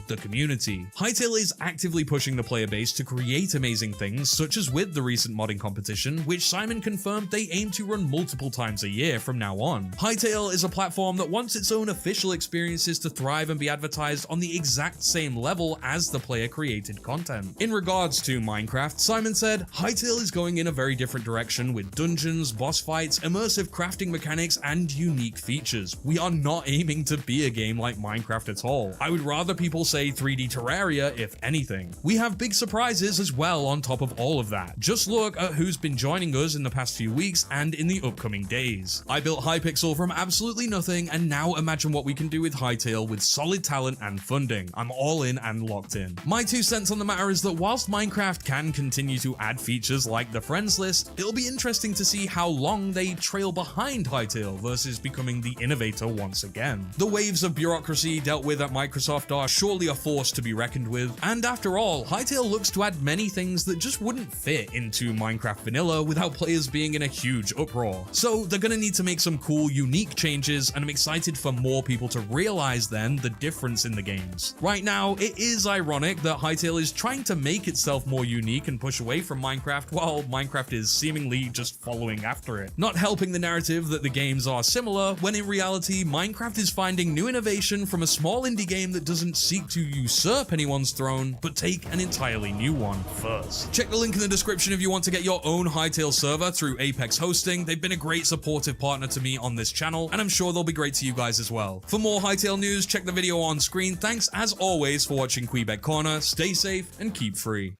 the community. Hytale is actively pushing the player base to create amazing things, such as with the recent modding competition, which Simon confirmed they aim to run multiple times a year from now on. Hytale is a platform that wants its own official experiences to thrive and be advertised on the exact same level as the player-created content. In regards to Minecraft, Simon said, "Hytale is going in a very different direction with dungeons, boss fights, immersive crafting mechanics, and unique features. We are not aiming to be a game like Minecraft at all. I would rather people say 3D Terraria, if anything. We have big surprises as well on top of all of that. Just look at who's been joining us in the past few weeks and in the upcoming days. I built Hypixel from absolutely nothing, and now imagine what we can do with Hytale with solid talent and funding. I'm all in and locked in." My 2 cents on the matter is that whilst Minecraft can continue to add features like the friends list, it'll be interesting to see how long they trail behind Hytale versus becoming the innovator once again. The waves of bureaucracy dealt with at Microsoft are surely a force to be reckoned with, and after all, Hytale looks to add many things that just wouldn't fit into Minecraft vanilla without players being in a huge uproar. So they're gonna need to make some cool, unique changes, and I'm excited for more people to realize then the difference in the games. Right now, it is ironic that Hytale is trying to make itself more unique and push away from Minecraft, while Minecraft is seemingly just following after it. Not helping the narrative that the games are similar, when in reality, Minecraft is finding new innovation from a small indie game that doesn't seek to usurp anyone's throne, but take an entirely new one first. Check the link in the description if you want to get your own Hytale server through Apex Hosting. They've been a great supportive partner to me on this channel, and I'm sure they'll be great to you guys as well. For more Hytale news, check the video on screen. Thanks as always for watching Quebec Corner. Stay safe and keep free.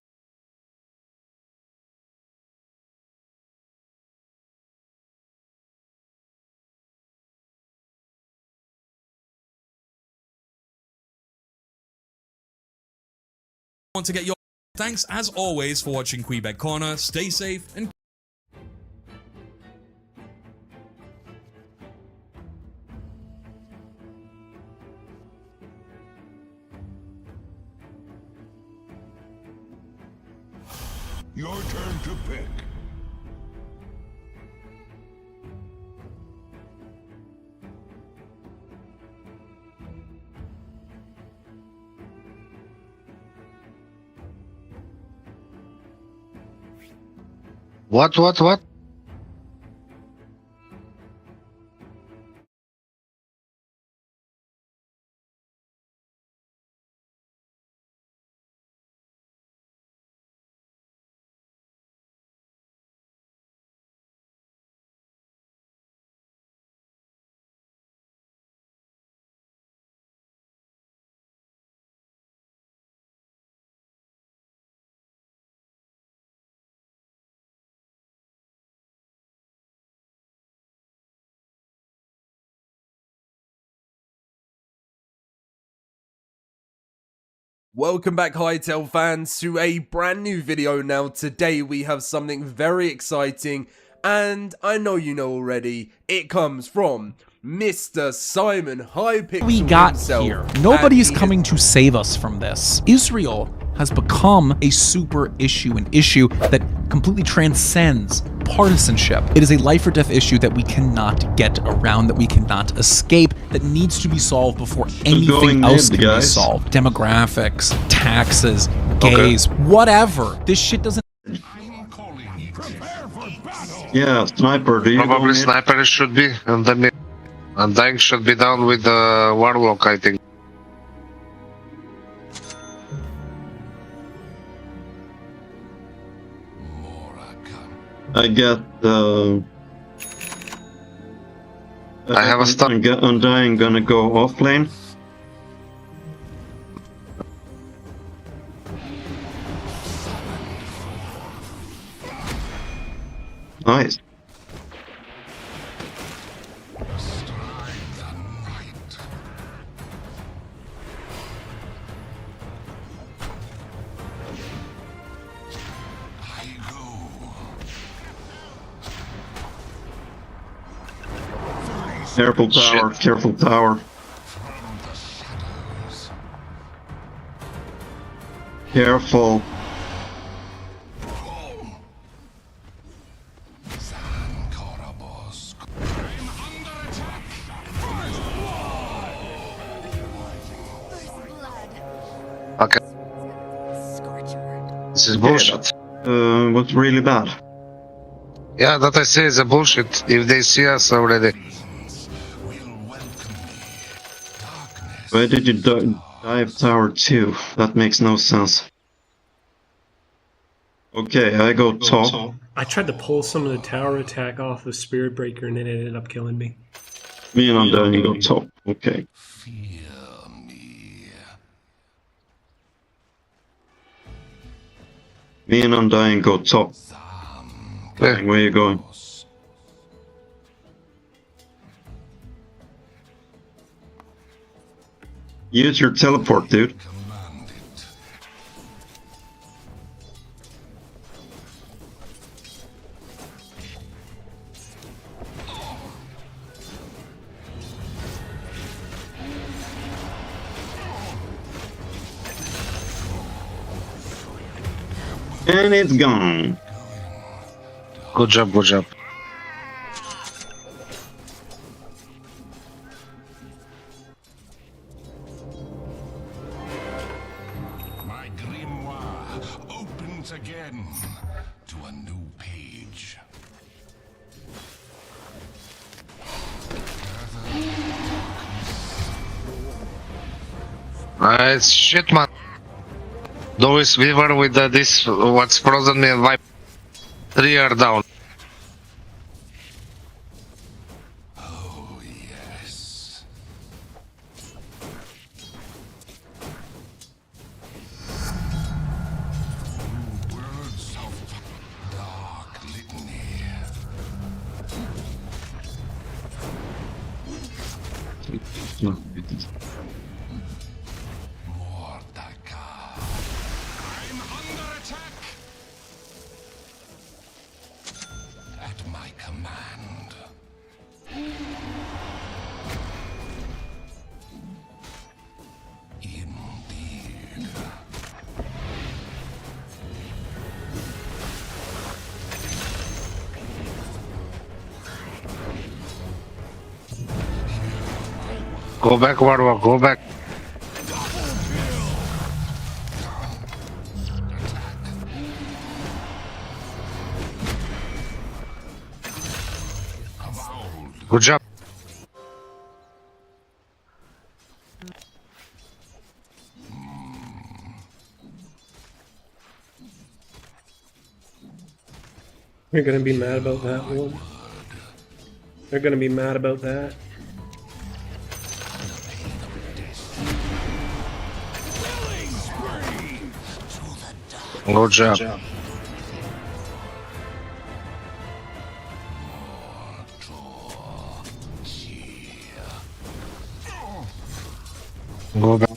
Want to get your Thanks as always for watching Quebec Corner. Stay safe and Your turn to pick. What? Welcome back, Hytale fans, to a brand new video. Now, today we have something very exciting, and I know you know already. It comes from Mr. Simon Hypixel We got himself, here. Nobody's and he coming to save us from this. Israel has become a super issue, an issue that completely transcends partisanship. It is a life or death issue that we cannot get around, that we cannot escape, that needs to be solved before anything else can be solved. Demographics, taxes, gays, whatever. This shit doesn't. Yeah, sniper. Do you Probably sniper should be, and then Dying should be down with the warlock, I think. I get I have a stun. Undying gonna go off lane. Nice. Careful tower, careful tower. Careful. Okay. This is bullshit. What's really bad? Yeah, that I say is a bullshit. If they see us already. Why did you dive tower 2? That makes no sense. Okay, I go top. I tried to pull some of the tower attack off the Spirit Breaker and it ended up killing me. Me and Undying go top. Okay. Me and Undying go top. Okay. Where are you going? Use your teleport, dude. And it's gone. Good job, good job. My grimoire opens again to a new page. It's shit, man. Doris Weaver with this, what's frozen me and wipe. 3 are down. Oh, yes. Words of dark litany. I'm under attack. At my command. Indeed. Go back, warlock, go back. Good job. They're gonna be mad about that one. They're gonna be mad about that. Good job. Go back.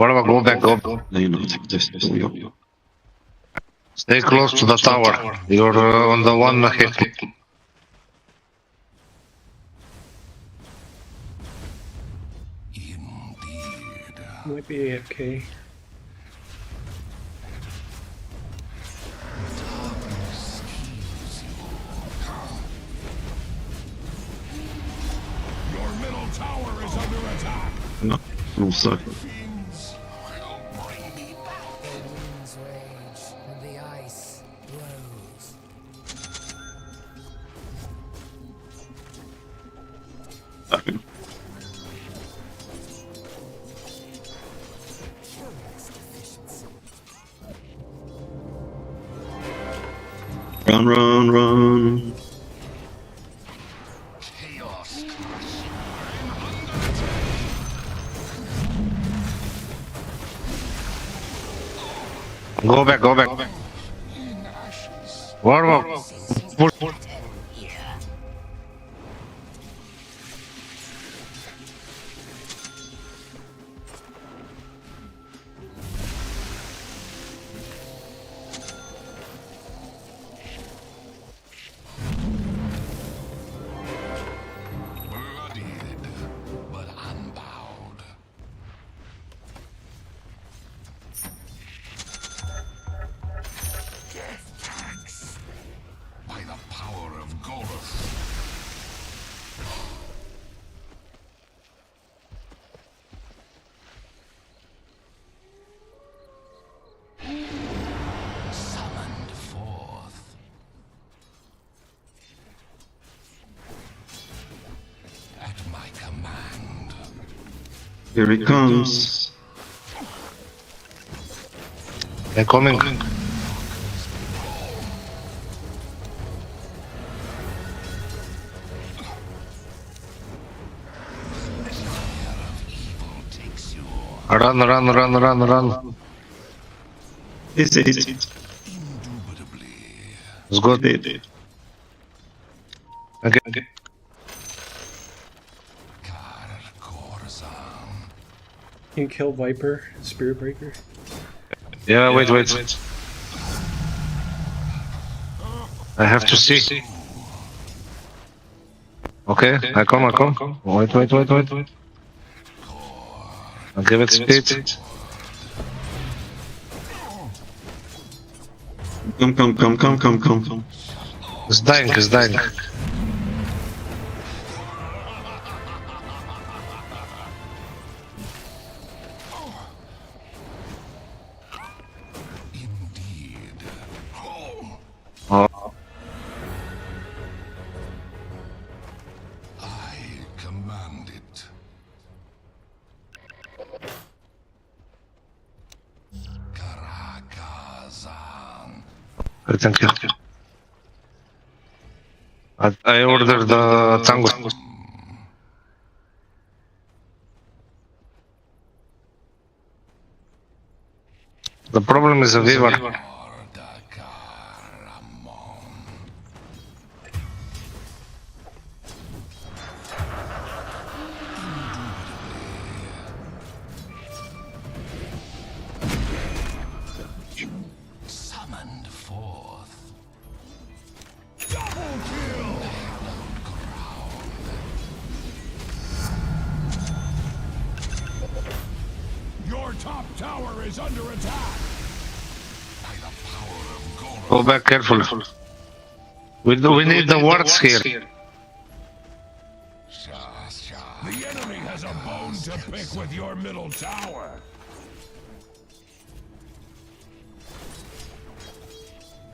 Whatever, go back, go. You know, take this. Yo. Stay close to the tower. You're on the one hit. Indeed. Might be AFK. Your middle tower is under attack. No, sorry. Fiends will bring me back. The winds rage and the ice blows. Run, run, run. Chaos. Go back, go back. In ashes. Whatever. Push. Bloodied, but unbowed. Death tax. By the power of Golus. Summoned forth. At my command. Here he comes. They're coming. Takes you Run, run, run, run, run. Easy. indubitably. It's good. Okay. Kar Korzan. You can kill Viper, Spirit Breaker. Yeah, wait. I have to see. Okay, I come. Wait. I'll give it speed. Come. It's dying. Indeed. Oh, I command it. Karakazan. thank you. I ordered the tango. The problem is a weaver. Summoned forth. Your top tower is under attack. By the power of Golus. Go back carefully. We need the wards here. The enemy has a bone to pick with your middle tower.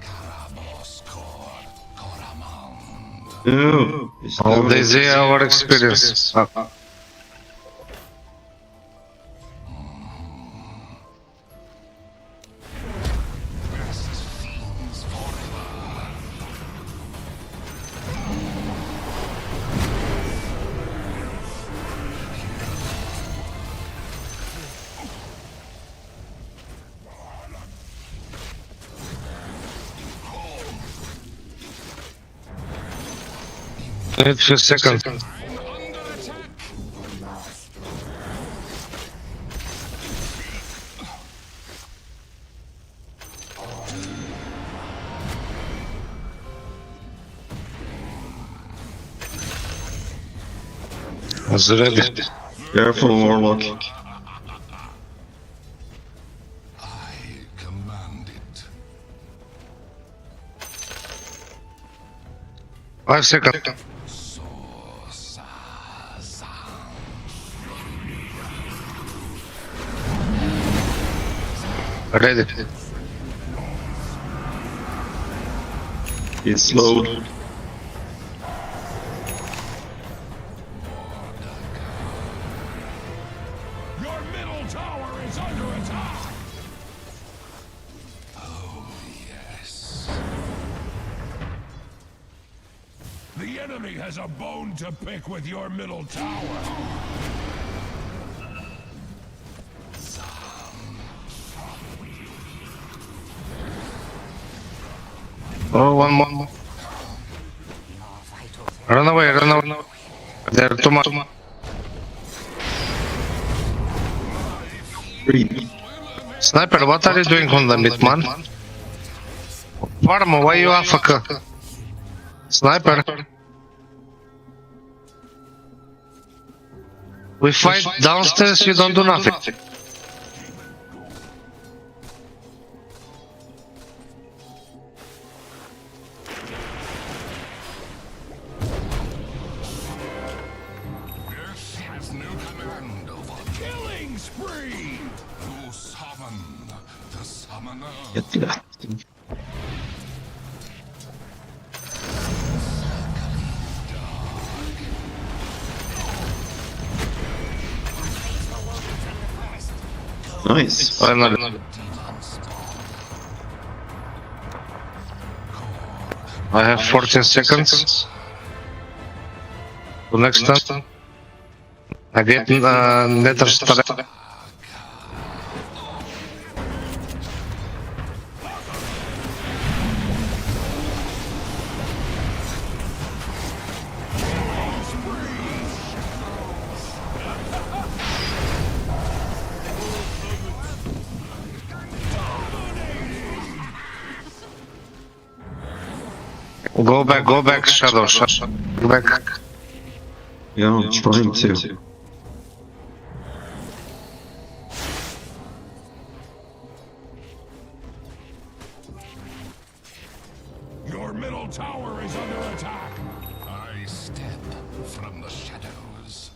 Karaboskor, Koramand. Oh, All this is our experience. Best fiends forever. Wait a few seconds. Was ready. Careful, Warlock. I command it. 5 seconds. Ready. It's slowed. Your middle tower is under attack. Oh, yes. The enemy has a bone to pick with your middle tower. Oh, one more. Run away, run away. They're too much. Breathe. Sniper, what are you doing on the mid, man? Farmo, why you AFK? Sniper. We fight downstairs, you don't do nothing. This has no command over killing spree. Who summon the summoner? Get that. Nice. Finally. I have 14 seconds. So next time, I get nether strike. Go back, Shadow, go back. Yeah, I'm trying to. Your middle tower is under attack. I step from the shadows.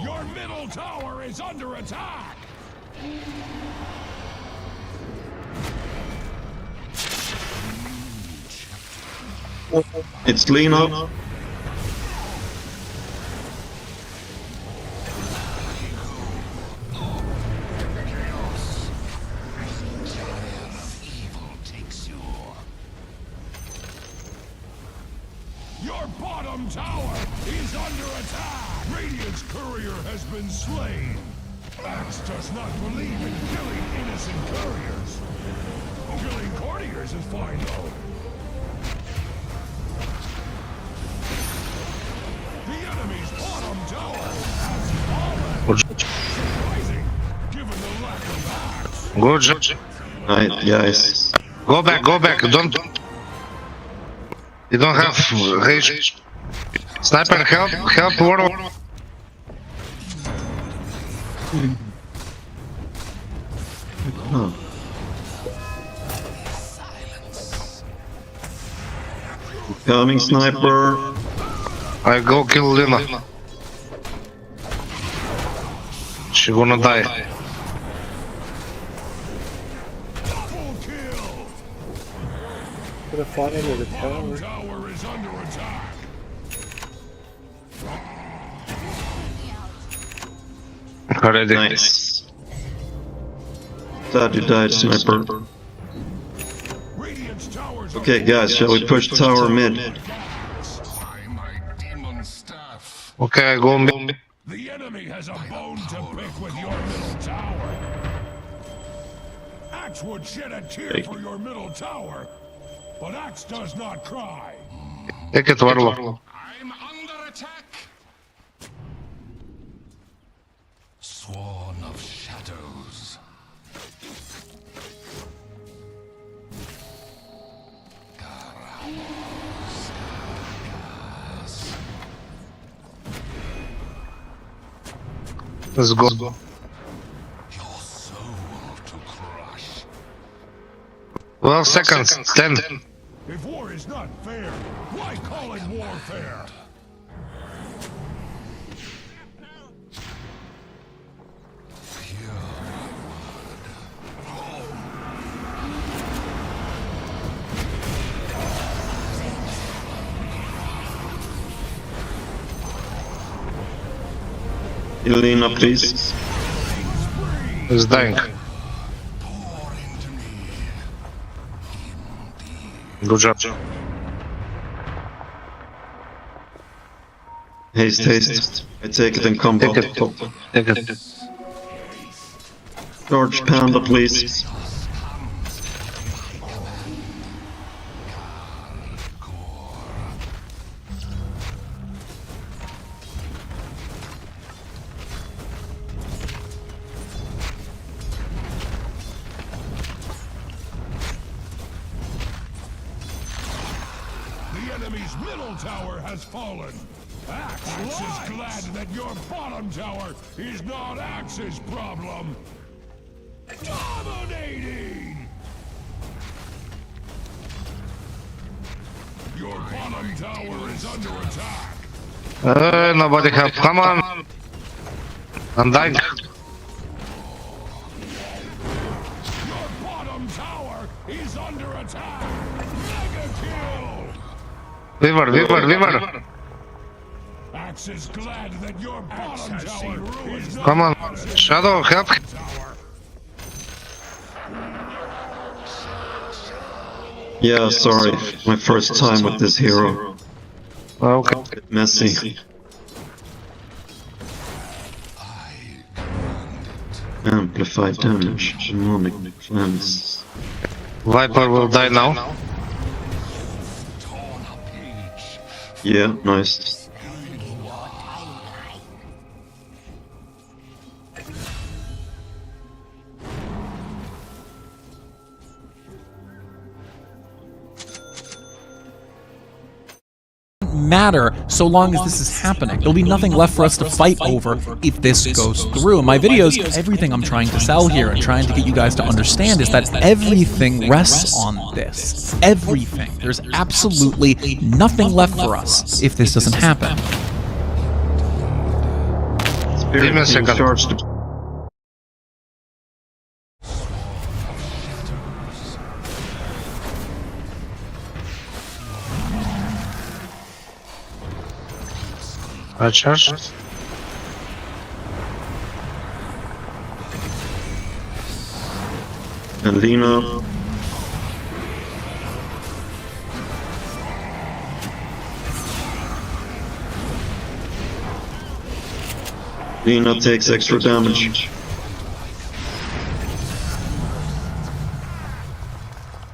Your middle tower is under attack. It's Lena. Your bottom tower is under attack. Radiant's courier has been slain. Axe does not believe in killing innocent couriers. Killing courtiers is fine though. The enemy's bottom tower has fallen. Surprising, given the lack of axe. Good job. Right, guys. Go back, don't. You don't have rage. Sniper, help, Warlock. Huh. Coming, sniper. I go kill Lena. She gonna die. Double kill. Could have fought under the tower. Tower is under attack. Already. Nice. Glad you died, sniper. Radiant's towers Okay, guys, shall we push tower mid? by my demon staff. Okay, I go mid. The enemy has a bone to pick with your middle tower. Axe would shed a tear for your middle tower, but Axe does not cry. Take it, Warlock. I'm under attack. Sworn of shadows. Let's go. Your soul to crush. 12 seconds. 10. If war is not fair, why call it warfare? Elena, please. He's dying. Good job. Haste, haste. I take it in combo. Take it. Take it. George Panda, please. The enemy's middle tower has fallen. Axe is glad that your bottom tower is not Axe's problem. Dominating! Your bottom tower is under attack. Nobody help. Come on. I'm dying. Your bottom tower is under attack. Mega kill! Weaver. Axe is glad that your bottom tower is not Come on. Shadow, help. tower. Yeah, sorry. My first time with this hero. Okay. Bit messy. Amplified damage. Demonic cleanse. Viper will die now. Yeah, nice. Matter so long as this is happening. There'll be nothing left for us to fight over if this goes through. In my videos, everything I'm trying to sell here and trying to get you guys to understand is that everything rests on this. Everything. There's absolutely nothing left for us if this doesn't happen. Spirit me a being second. charged. I charge. And Lena. Lena takes extra damage.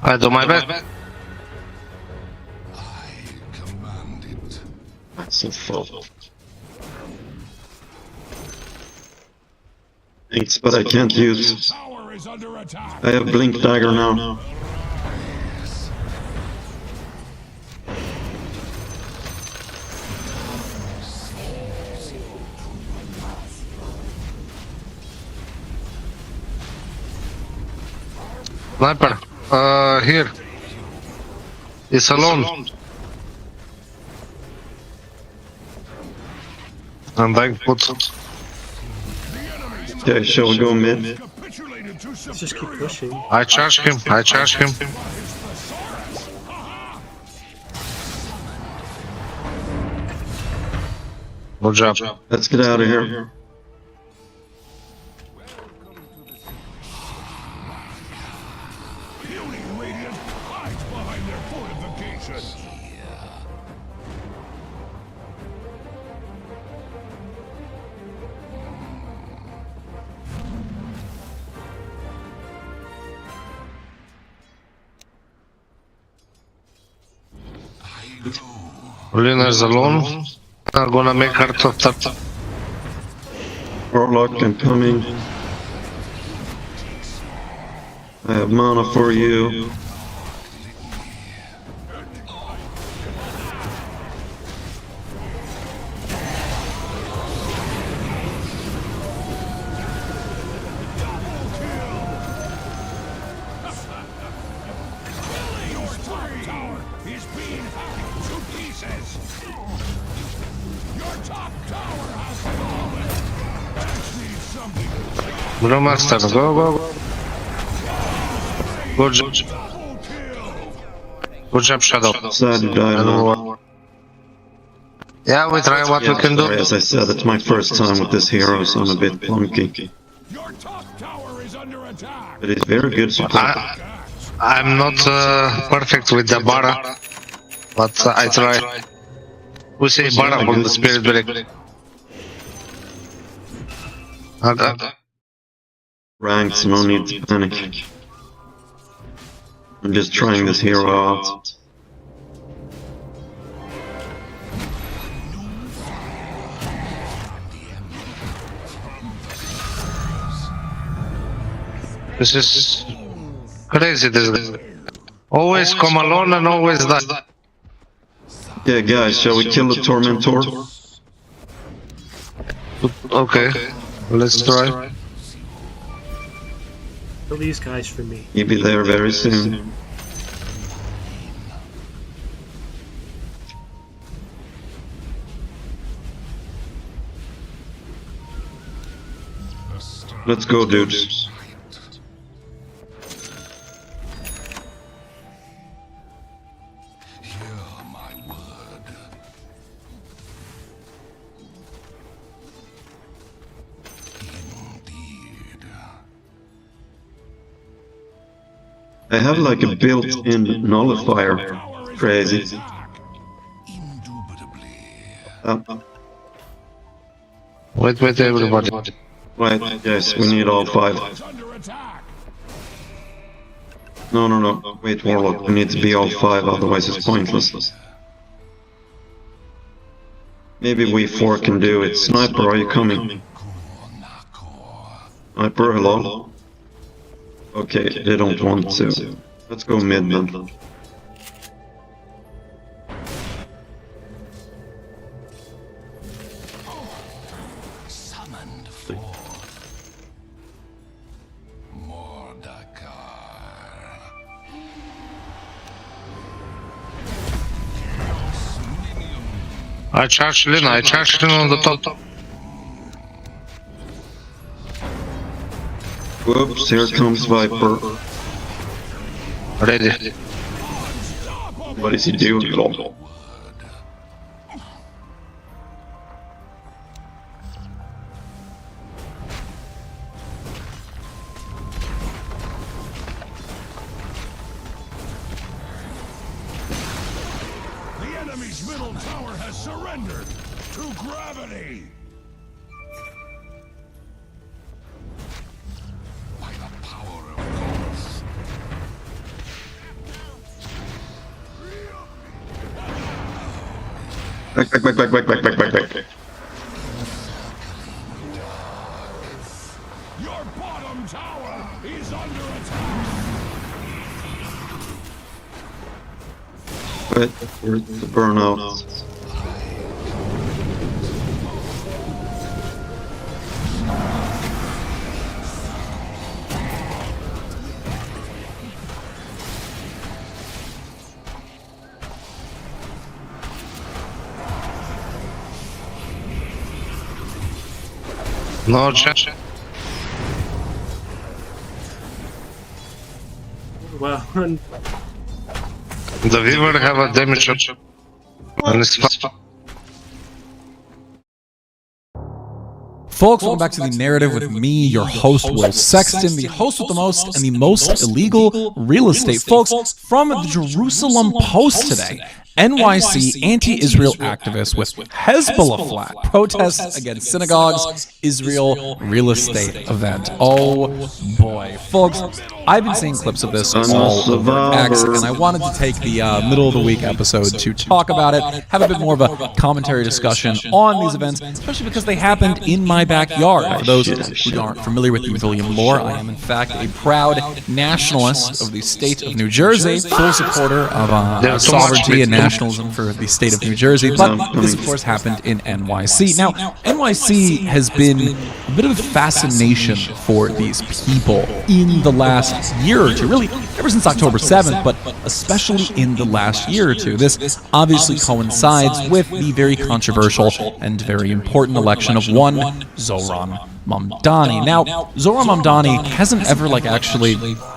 I do my best. That's a fault. Thanks, but I can't use. Tower is under attack. I have Blink Dagger now. Sniper. Here. It's alone. I'm dying. Put. Okay, shall we go mid? Capitulated to Let's just keep superior pushing. I charge him. I charge him. Good job. Let's get out of here. Puny Radiant hides behind their fortifications. Lena is alone. I'm gonna make her top. Warlock, I'm coming. I have mana for you. Brewmaster, go. Good job, Shadow. Sad you died now. Yeah, we try what we can do. Sorry, as I said, it's my first time with this hero, so I'm a bit clunky. Your top tower is under attack. But he's very good support. I'm not perfect with the Bara, but I try. We say Bara on the Spirit Break. Ranked, so no need to panic. I'm just trying this hero out. This is crazy, this guy. Always come alone and always die. Yeah, guys, shall we kill the Tormentor? Okay, let's try. Kill these guys for me. He'll be there very soon. Let's go, dudes. I have like a built-in nullifier. Crazy. Wait, everybody. Right, yes, we need all 5. No. Wait, Warlock, we need to be all 5, otherwise it's pointless. Maybe we 4 can do it. Sniper, are you coming? Sniper, hello? Okay, they don't want to. Let's go mid then. I charged Lin on the top. Whoops, here comes Viper. Ready. What is he doing, lol? The enemy's middle tower has surrendered to gravity. By the power of God's. Back. Your bottom tower is under attack. Wait for it to burn out. No chance. Well, The Weaver have a damage on his Folks, welcome back to the narrative with me, your host, Will Sexton, the host with the most and the most illegal real estate. Folks, from the Jerusalem Post today, NYC anti-Israel activists with Hezbollah flag protests against synagogues, Israel real estate event. Oh boy. Folks, I've been seeing clips of this all over X, and I wanted to take the middle of the week episode to talk about it, have a bit more of a commentary discussion on these events, especially because they happened in my backyard. For those who aren't familiar with the William lore, I am in fact a proud nationalist of the state of New Jersey, full supporter of sovereignty and nationalism for the state of New Jersey, but this of course happened in NYC. Now, NYC has been a bit of a fascination for these people in the last year or two, really ever since October 7th, but especially in the last year or two. This obviously coincides with the very controversial and very important election of one Zoran Mamdani. Now, Zohar Mamdani hasn't ever, like, actually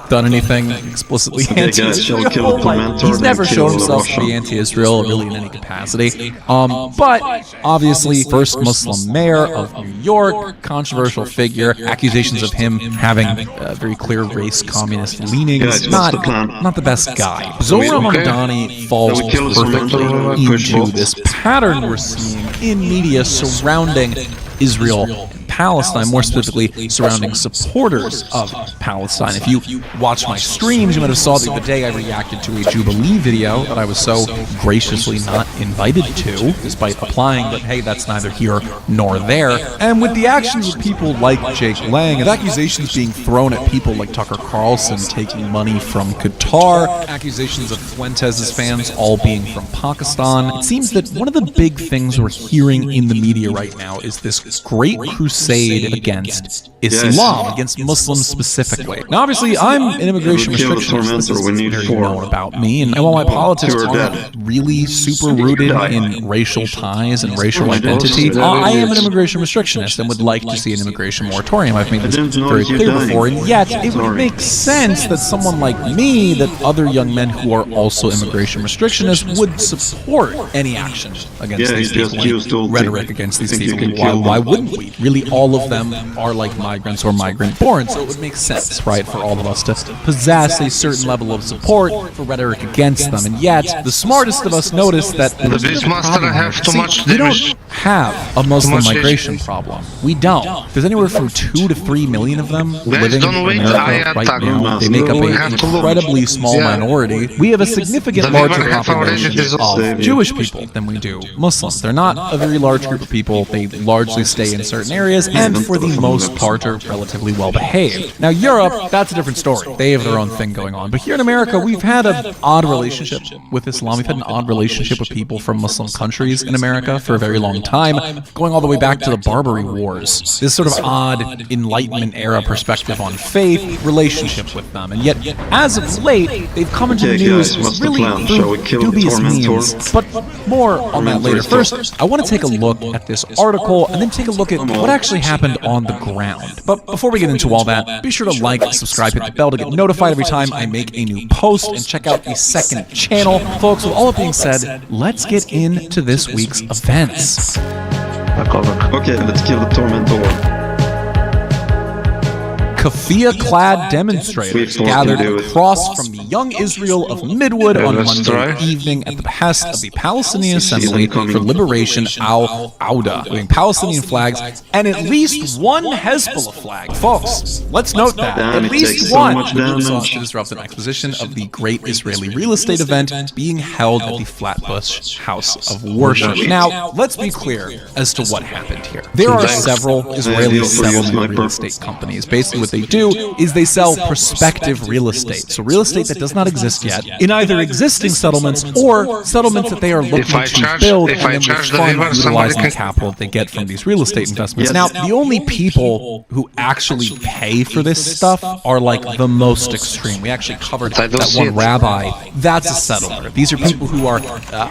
done anything explicitly anti-Israel. He's never shown himself to be anti-Israel really in any capacity. But obviously, first Muslim mayor of New York, controversial figure, accusations of him having very clear race communist leanings, not the best guy. Zohar Mamdani falls perfectly into this pattern we're seeing in media surrounding Israel and Palestine, more specifically surrounding supporters of Palestine. If you watch my streams, you might have saw the other day I reacted to a Jubilee video that I was so graciously not invited to, despite applying, but hey, that's neither here nor there. And with the actions of people like Jake Lang, and accusations being thrown at people like Tucker Carlson taking money from Qatar, accusations of Fuentes' fans all being from Pakistan, it seems that one of the big things we're hearing in the media right now is this great crusade against Islam, against Muslims specifically. Now, obviously, I'm an immigration restrictionist. This is very known about me, and while my politics aren't really super rooted in racial ties and racial identity, I am an immigration restrictionist and would like to see an immigration moratorium. I've made this very clear before, and yet it would make sense that someone like me, that other young men who are also immigration restrictionists, would support any action against these people, like rhetoric against these people. Why wouldn't we? Really, all of them are like migrants or migrant-born, so it would make sense, right, for all of us to possess a certain level of support for rhetoric against them. And yet, the smartest of us notice that we don't have a Muslim migration problem. We don't. There's anywhere from 2 to 3 million of them living in America right now. They make up an incredibly small minority. We have a significant larger population of Jewish people than we do Muslims. They're not a very large group of people. They largely stay in certain areas, and for the most part are relatively well behaved. Now, Europe, that's a different story. They have their own thing going on. But here in America, we've had an odd relationship with Islam. We've had an odd relationship with people from Muslim countries in America for a very long time, going all the way back to the Barbary Wars. This sort of odd Enlightenment era perspective on faith, relationship with them. And yet, as of late, they've come into the news really through dubious means. But more on that later. First, I want to take a look at this article and then take a look at what actually happened on the ground. But before we get into all that, be sure to like, subscribe, hit the bell to get notified every time I make a new post, and check out the second channel. Folks, with all that being said, let's get into this week's events. Okay, let's kill the Tormentor. Keffiyeh-clad demonstrators gathered across from the Young Israel of Midwood on Monday evening at the behest of the Palestinian Assembly for Liberation Al-Auda, waving Palestinian flags and at least one Hezbollah flag. Folks, let's note that. At least one. To disrupt an exposition of the Great Israeli Real Estate event being held at the Flatbush House of Worship. Now, let's be clear as to what happened here. There are several Israeli settlement real estate companies. Basically, what they do is they sell prospective real estate. So real estate that does not exist yet in either existing settlements or settlements that they are looking to build and then fund utilizing the capital that they get from these real estate investments. Now, the only people who actually pay for this stuff are like the most extreme. We actually covered that one rabbi. That's a settler. These are people who are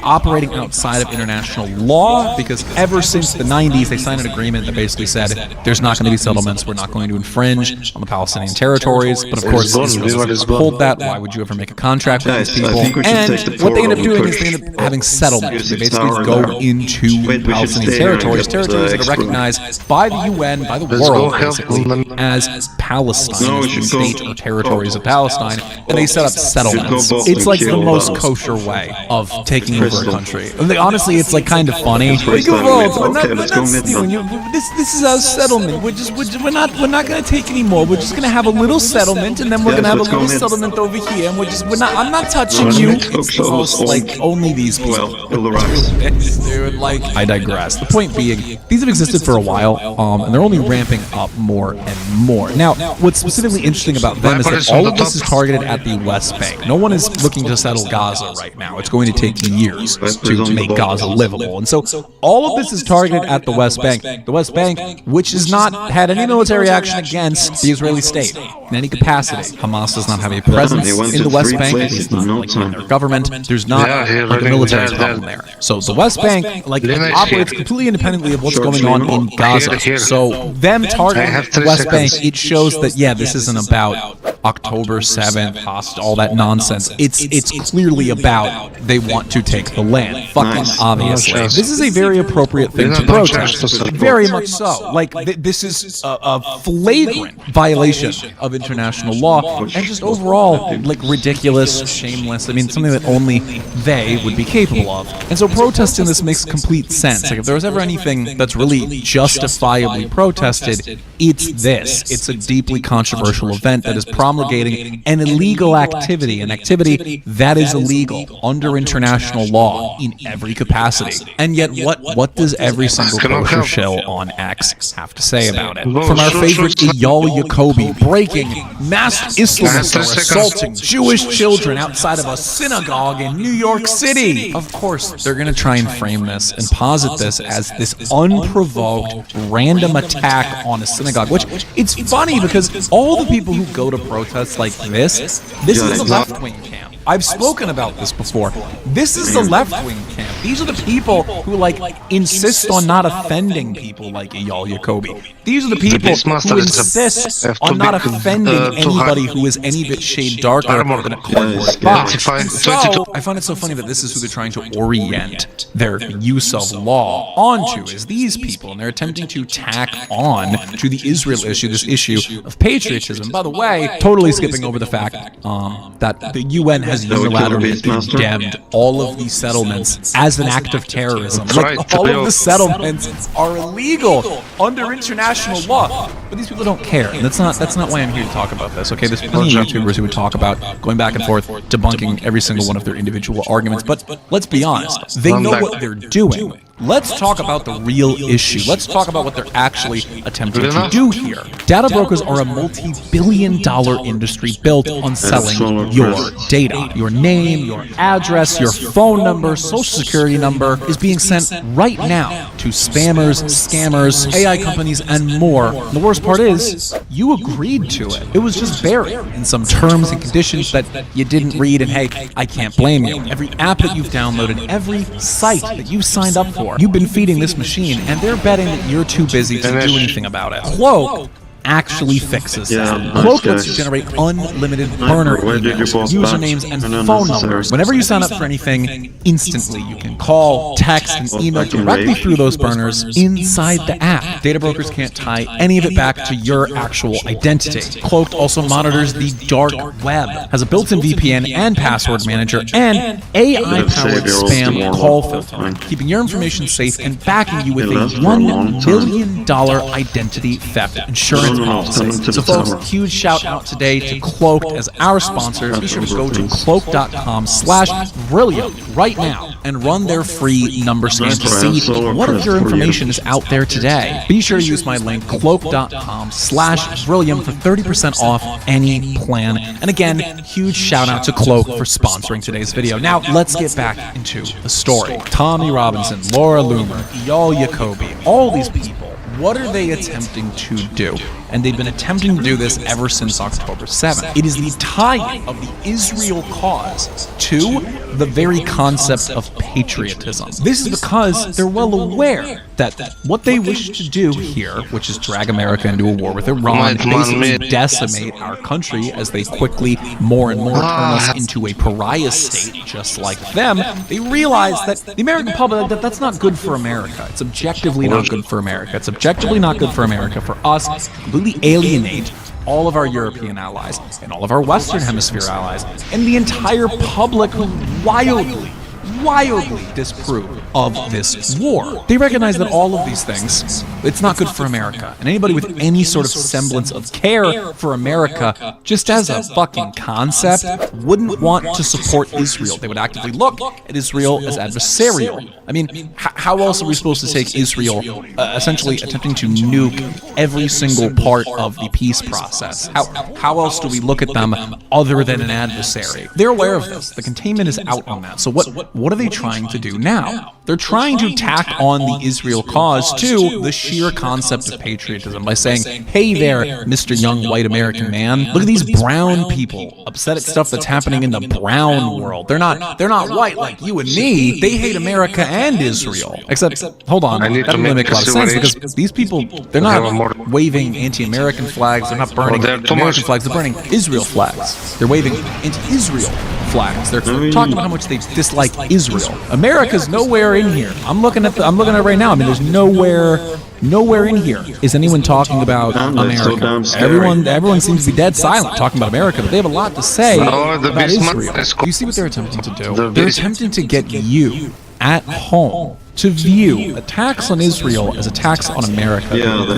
operating outside of international law, because ever since the 90s, they signed an agreement that basically said there's not going to be settlements, we're not going to infringe on the Palestinian territories, but of course Israel doesn't uphold that. Why would you ever make a contract with these people? And what they end up doing is they end up having settlements. They basically go into Palestinian territories that are recognized by the UN, by the world, basically, as Palestine, as the state or territories of Palestine, and they set up settlements. It's like the most kosher way of taking over a country. Honestly, it's like kind of funny. This is our settlement. We're not going to take any more. We're just gonna have a little settlement, and then we're gonna have a little settlement over here, and I'm not touching you. It's the most, like, only these people. Dude, like, I digress. The point being, these have existed for a while, and they're only ramping up more and more. Now, what's specifically interesting about them is that all of this is targeted at the West Bank. No one is looking to settle Gaza right now. It's going to take years to make Gaza livable, and so All of this is targeted at the West Bank. The West Bank, which has not had any military action against the Israeli state in any capacity. Hamas does not have a presence in the West Bank, at least not like in their government. There's not like a military problem there. So the West Bank operates completely independently of what's going on in Gaza. So them targeting the West Bank, it shows that, yeah, this isn't about October 7th, all that nonsense. It's clearly about they want to take the land. Fucking obviously. This is a very appropriate thing to protest. Very much so. Like, this is a flagrant violation of international law and just overall, like, ridiculous, shameless. I mean, something that only they would be capable of. And so protesting this makes complete sense. Like, if there was ever anything that's really justifiably protested, it's this. It's a deeply controversial event that is promulgating an illegal activity, an activity that is illegal under international law in every capacity. And yet, what does every single kosher shill on X have to say about it? From our favorite Eyal Yacobi breaking mass Islamists are assaulting Jewish children outside of a synagogue in New York City. Of course, they're going to try and frame this and posit this as this unprovoked, random attack on a synagogue, which it's funny because all the people who go to protests like this is the left-wing camp. I've spoken about this before. This is the left-wing camp. These are the people who, like, insist on not offending people like Eyal Yacobi. These are the people who insist on not offending anybody who is any bit shade darker than a cardboard box. So, I find it so funny that this is who they're trying to orient their use of law onto, is these people, and they're attempting to tack on to the Israel issue, this issue of patriotism. By the way, totally skipping over the fact that the UN has unilaterally condemned all of these settlements as an act of terrorism. Like, all of the settlements are illegal under international law, but these people don't care. And that's not why I'm here to talk about this. Okay, there's plenty of YouTubers who would talk about going back and forth, debunking every single one of their individual arguments. But let's be honest, they know what they're doing. Let's talk about the real issue. Let's talk about what they're actually attempting to do here. Data brokers are a multi-billion-dollar industry built on selling your data. Your name, your address, your phone number, social security number is being sent right now to spammers, scammers, AI companies, and more. And the worst part is, you agreed to it. It was just buried in some terms and conditions that you didn't read, and hey, I can't blame you. Every app that you've downloaded, every site that you've signed up for, you've been feeding this machine, and they're betting that you're too busy to do anything about it. Cloak actually fixes that. Cloak lets you generate unlimited burner emails, usernames, and phone numbers. Whenever you sign up for anything, instantly you can call, text, and email directly through those burners inside the app. Data brokers can't tie any of it back to your actual identity. Cloaked also monitors the dark web, has a built-in VPN and password manager, and AI-powered spam call filtering, keeping your information safe and backing you with a $1 million identity theft insurance policy. So folks, huge shout out today to Cloaked as our sponsor. Be sure to go to cloaked.com/Brillium right now and run their free number scan to see what of your information is out there today. Be sure to use my link cloak.com/Brillium for 30% off any plan. And again, huge shout out to Cloak for sponsoring today's video. Now let's get back into the story. Tommy Robinson, Laura Loomer, Eyal Yacobi, all these people. What are they attempting to do? And they've been attempting to do this ever since October 7th. It is the tying of the Israel cause to the very concept of patriotism. This is because they're well aware that what they wish to do here, which is drag America into a war with Iran, basically decimate our country as they quickly more and more turn us into a pariah state just like them, they realize that the American public, that's not good for America. It's objectively not good for America. It's objectively not good for America for us to completely alienate all of our European allies and all of our Western Hemisphere allies and the entire public who wildly disapprove of this war. They recognize that all of these things, it's not good for America. And anybody with any sort of semblance of care for America, just as a fucking concept, wouldn't want to support Israel. They would actively look at Israel as adversarial. I mean, how else are we supposed to take Israel essentially attempting to nuke every single part of the peace process? How else do we look at them other than an adversary? They're aware of this. The containment is out on that. So what what are they trying to do now? They're trying to tack on the Israel cause to the sheer concept of patriotism by saying, hey there, Mr. Young White American man, look at these brown people upset at stuff that's happening in the brown world. They're not white like you and me. They hate America and Israel. Except, hold on, that doesn't really make a lot of sense because these people, they're not waving anti-American flags. They're not burning American flags. They're burning Israel flags. They're waving anti-Israel flags. They're talking about how much they dislike Israel. America's nowhere in here. I'm looking at it right now. I mean, there's nowhere in here is anyone talking about America. Everyone seems to be dead silent talking about America, but they have a lot to say about Israel. You see what they're attempting to do? They're attempting to get you at home to view attacks on Israel as attacks on America.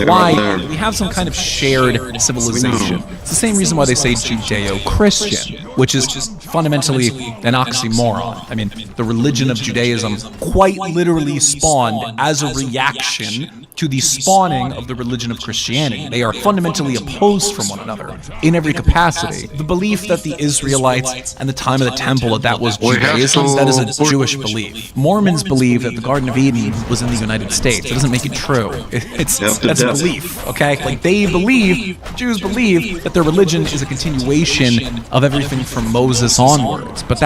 Why? We have some kind of shared civilization. It's the same reason why they say Judeo-Christian, which is fundamentally an oxymoron. I mean, the religion of Judaism quite literally spawned as a reaction to the spawning of the religion of Christianity. They are fundamentally opposed from one another in every capacity. The belief that the Israelites and the time of the temple, that was Judaism, that is a Jewish belief. Mormons believe that the Garden of Eden was in the United States. It doesn't make it true. That's a belief, okay? Like Jews believe that their religion is a continuation of everything from Moses onwards. But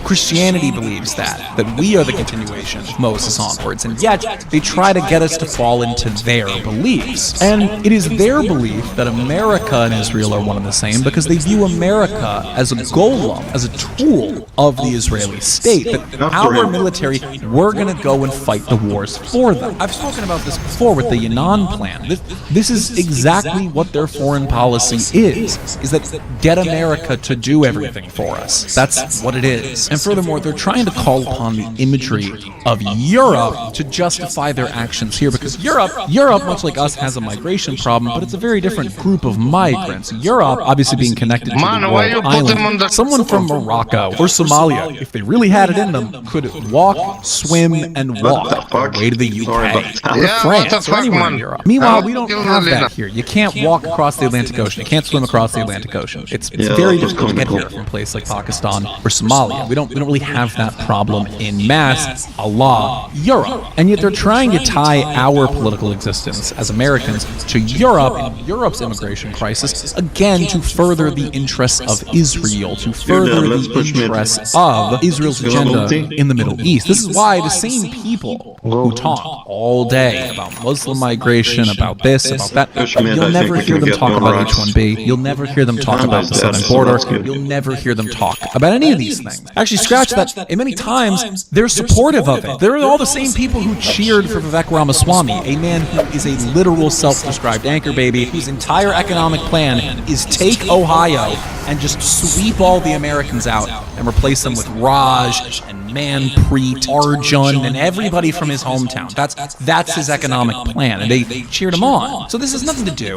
Christianity believes that we are the continuation of Moses onwards. And yet, they try to get us to fall into their beliefs. And it is their belief that America and Israel are one and the same because they view America as a golem, as a tool of the Israeli state. That our military, we're going to go and fight the wars for them. I've spoken about this before with the Yan'an plan. This is exactly what their foreign policy is that get America to do everything for us. That's what it is. And furthermore, they're trying to call upon the imagery of Europe to justify their actions here because Europe, much like us, has a migration problem, but it's a very different group of migrants. Europe, obviously being connected to the world island, someone from Morocco or Somalia, if they really had it in them, could walk, swim, and walk their way to the UK or France or anywhere in Europe. Meanwhile, we don't have that here. You can't walk across the Atlantic Ocean. You can't swim across the Atlantic Ocean. It's very difficult to get here from a place like Pakistan or Somalia. We don't really have that problem in mass, a la Europe. And yet they're trying to tie our political existence as Americans to Europe and Europe's immigration crisis, again, to further the interests of Israel, to further the interests of Israel's agenda in the Middle East. This is why the same people who talk all day about Muslim migration, about this, about that, you'll never hear them talk about H-1B. You'll never hear them talk about the southern border. You'll never hear them talk about any of these things. Actually, scratch that. And many times, they're supportive of it. They're all the same people who cheered for Vivek Ramaswamy, a man who is a literal self-described anchor baby, whose entire economic plan is take Ohio and just sweep all the Americans out and replace them with Raj and Manpreet, Arjun, and everybody from his hometown. That's his economic plan, and they cheered him on. So this has nothing to do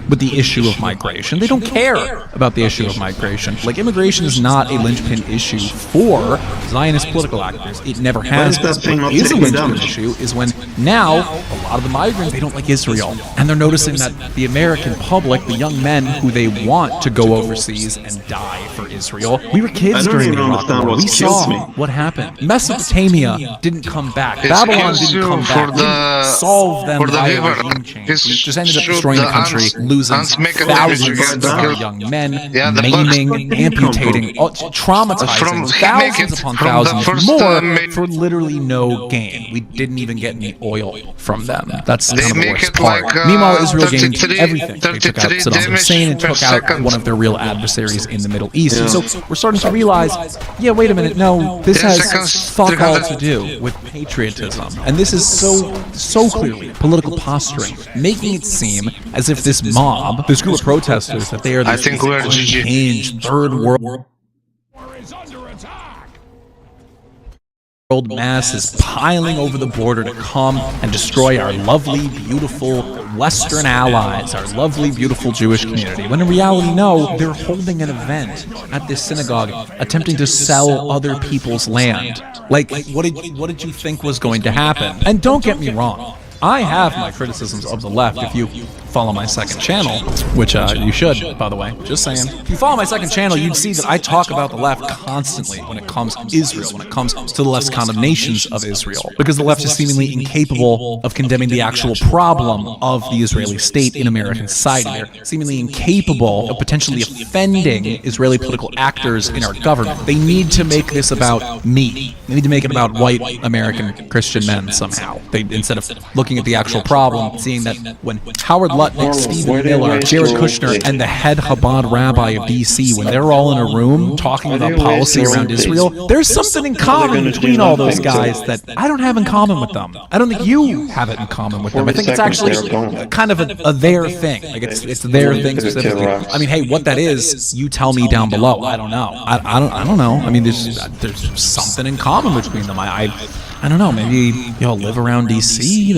with the issue of migration. They don't care about the issue of migration. Like, immigration is not a linchpin issue for Zionist political actors. It never has been. What is a linchpin issue is when now a lot of the migrants, they don't like Israel, and they're noticing that the American public, the young men who they want to go overseas and die for Israel. We were kids during the Iraq War. We saw what happened. Mesopotamia didn't come back. Babylon didn't come back. Didn't solve them by a regime change. We just ended up destroying the country, losing thousands of young men, maiming, amputating, traumatizing thousands upon thousands more for literally no gain. We didn't even get any oil from them. That's kind of the worst part. Meanwhile, Israel gained everything. They took out Saddam Hussein and took out one of their real adversaries in the Middle East. And so we're starting to realize, yeah, wait a minute, no, this has fuck all to do with patriotism. And this is so clearly political posturing, making it seem as if this mob, this group of protesters, that they are this unhinged third world mass is piling over the border to come and destroy our lovely, beautiful Western allies, our lovely, beautiful Jewish community. When in reality, no, they're holding an event at this synagogue, attempting to sell other people's land. Like, what did you think was going to happen? And don't get me wrong, I have my criticisms of the left. If you follow my second channel, which you should, by the way, just saying. If you follow my second channel, you'd see that I talk about the left constantly when it comes to Israel, when it comes to the left's condemnations of Israel, because the left is seemingly incapable of condemning the actual problem of the Israeli state in American society. They're seemingly incapable of potentially offending Israeli political actors in our government. They need to make this about me. They need to make it about white American Christian men somehow. They, instead of looking at the actual problem, seeing that when Howard Lutnick, Stephen Miller, Jared Kushner, and the head Chabad rabbi of DC, when they're all in a room talking about policy around Israel, there's something in common between all those guys that I don't have in common with them. I don't think you have it in common with them. I think it's actually kind of a their thing. Like it's their thing specifically. I mean, hey, what that is, you tell me down below. I don't know. I don't know. I mean, there's something in common between them. I don't know. Maybe they all live around DC.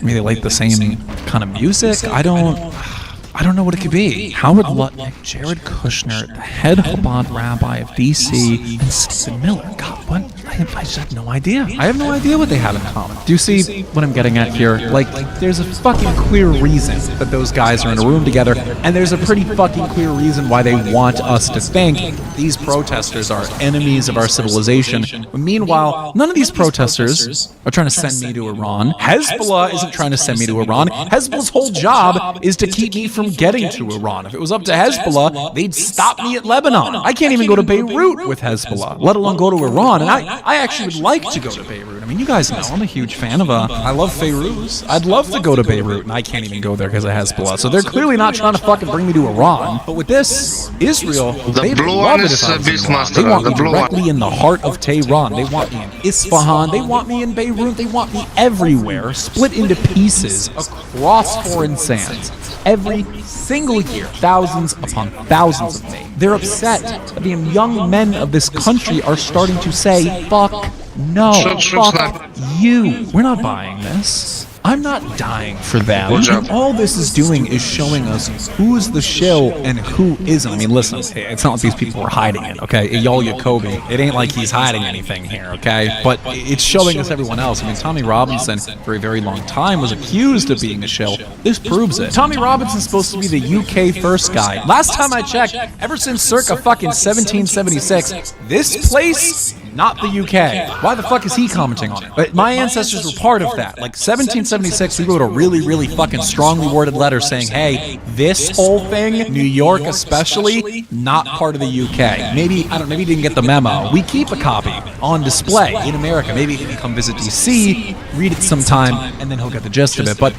Maybe they like the same kind of music. I don't know what it could be. Howard Lutnick, Jared Kushner, the head Chabad rabbi of DC, and Stephen Miller. God, what? I just have no idea. I have no idea what they have in common. Do you see what I'm getting at here? Like, there's a fucking clear reason that those guys are in a room together, and there's a pretty fucking clear reason why they want us to think these protesters are enemies of our civilization. Meanwhile, none of these protesters are trying to send me to Iran. Hezbollah isn't trying to send me to Iran. Hezbollah's whole job is to keep me from getting to Iran. If it was up to Hezbollah, they'd stop me at Lebanon. I can't even go to Beirut with Hezbollah, let alone go to Iran. And I actually would like to go to Beirut. I mean, you guys know I'm a huge fan of I love Fairuz. I'd love to go to Beirut, and I can't even go there because of Hezbollah. So they're clearly not trying to fucking bring me to Iran. But with this, Israel, they love it if I was in Iran. They want me directly in the heart of Tehran. They want me in Isfahan. They want me in Beirut. They want me everywhere, split into pieces across foreign sands. Every single year, thousands upon thousands of me. They're upset that the young men of this country are starting to say, fuck no, fuck you. We're not buying this. I'm not dying for them. And all this is doing is showing us who's the shill and who isn't. I mean, listen, it's not like these people are hiding it, okay? Yol Jacoby, it ain't like he's hiding anything here, okay? But it's showing us everyone else. I mean, Tommy Robinson, for a very long time, was accused of being a shill. This proves it. Tommy Robinson's supposed to be the UK first guy. Last time I checked, ever since circa fucking 1776, this place, not the UK. Why the fuck is he commenting on it? But my ancestors were part of that. Like 1776, he wrote a really, really fucking strongly worded letter saying, hey, this whole thing, New York especially, not part of the UK. Maybe he didn't get the memo. We keep a copy on display in America. Maybe he can come visit DC, read it sometime, and then he'll get the gist of it. But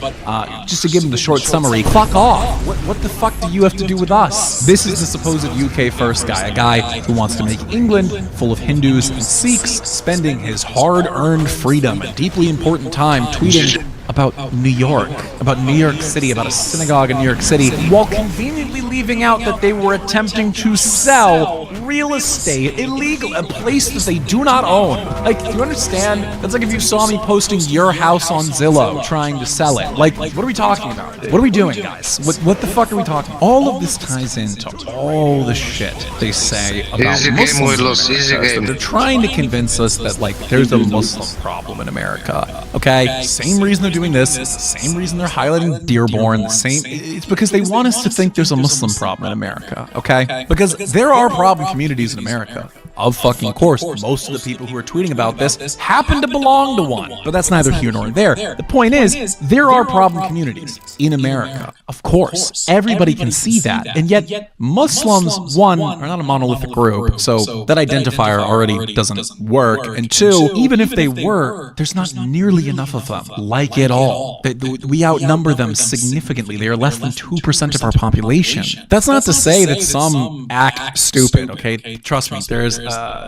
just to give him the short summary, fuck off. What the fuck do you have to do with us? This is the supposed UK first guy, a guy who wants to make England full of Hindus and Sikhs, spending his hard-earned freedom, a deeply important time, tweeting about New York City, about a synagogue in New York City, while conveniently leaving out that they were attempting to sell real estate, illegal, a place that they do not own. Like, do you understand? That's like if you saw me posting your house on Zillow trying to sell it. Like, what are we talking about? What are we doing, guys? What the fuck are we talking about? All of this ties into all the shit they say about Muslims. They're trying to convince us that, like, there's a Muslim problem in America. Okay? Same reason they're doing this, same reason they're highlighting Dearborn, it's because they want us to think there's a Muslim problem in America, okay? Because there are problem communities in America. Of fucking course, most of the people who are tweeting about this happen to belong to one. But that's neither here nor there. The point is, there are problem communities in America. Of course, everybody can see that. And yet, Muslims, one, are not a monolithic group, so that identifier already doesn't work. And two, even if they were, there's not nearly enough of them, like at all. We outnumber them significantly. They are less than 2% of our population. That's not to say that some act stupid, okay? Trust me, there's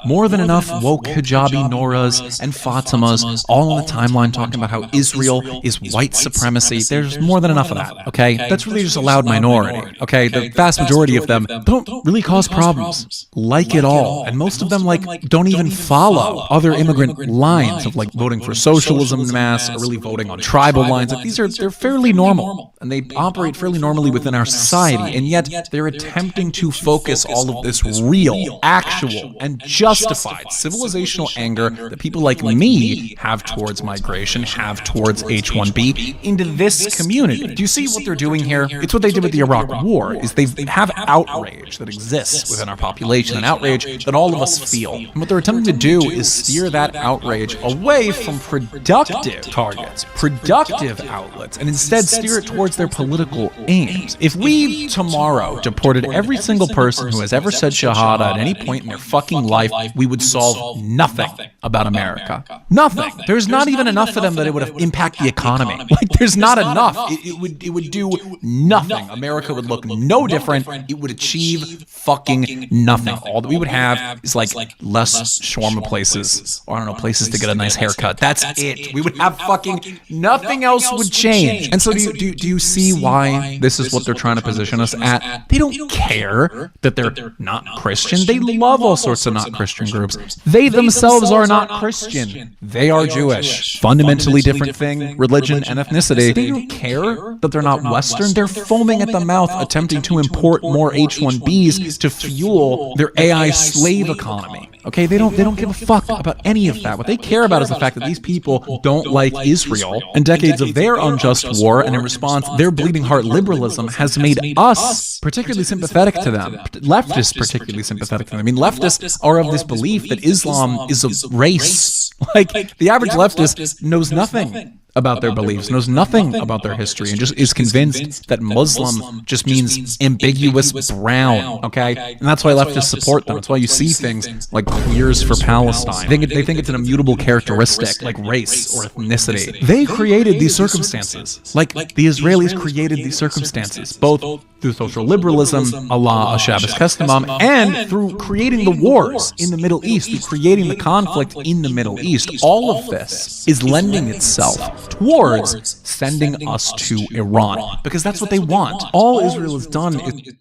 more than enough woke hijabi Noras and Fatimas all on the timeline talking about how Israel is white supremacy. There's more than enough of that, okay? That's really just a loud minority, okay? The vast majority of them don't really cause problems, like at all. And most of them, like, don't even follow other immigrant lines of, like, voting for socialism en masse or really voting on tribal lines. Like, they're fairly normal, and they operate fairly normally within our society, and yet they're attempting to focus all of this real, actual, and and justified civilizational anger that people like me have towards migration, have towards H-1B, into this community. Do you see what they're doing here? It's what they did with the Iraq War, is they have outrage that exists within our population, an outrage that all of us feel. And what they're attempting to do is steer that outrage away from productive targets, productive outlets, and instead steer it towards their political aims. If we tomorrow deported every single person who has ever said Shahada at any point in their fucking life, we would solve nothing about America. Nothing. There's not even enough of them that it would impact the economy. Like, there's not enough. It would do nothing. America would look no different. It would achieve fucking nothing. All that we would have is like less shawarma places, or I don't know, places to get a nice haircut. That's it. We would have fucking nothing else would change. And so do you see why this is what they're trying to position us at? They don't care that they're not Christian. They love all sorts of not Christian groups. They themselves are not Christian. They are Jewish. Fundamentally different thing, religion and ethnicity. They don't care that they're not Western. They're foaming at the mouth attempting to import more H-1Bs to fuel their AI slave economy. Okay, they don't give a fuck about any of that. What they care about is the fact that these people don't like Israel, and decades of their unjust war, and in response, their bleeding heart liberalism has made us particularly sympathetic to them. Leftists particularly sympathetic to them. I mean, leftists are of this belief that Islam is a race. Like, the average leftist knows nothing about their beliefs, knows nothing about their history, and just is convinced that Muslim just means ambiguous brown, okay? And that's why leftists support them. That's why you see things like queers for Palestine. They think it's an immutable characteristic, like race or ethnicity. They created these circumstances. Like, the Israelis created these circumstances, both through social liberalism, Allah, Shabbos Kestamam, and through creating the wars in the Middle East, through creating the conflict in the Middle East. All of this is lending itself towards sending us to Iran, because that's what they want. All Israel has done is...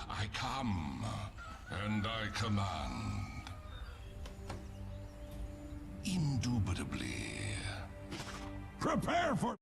I come, and I command. Indubitably. Prepare for...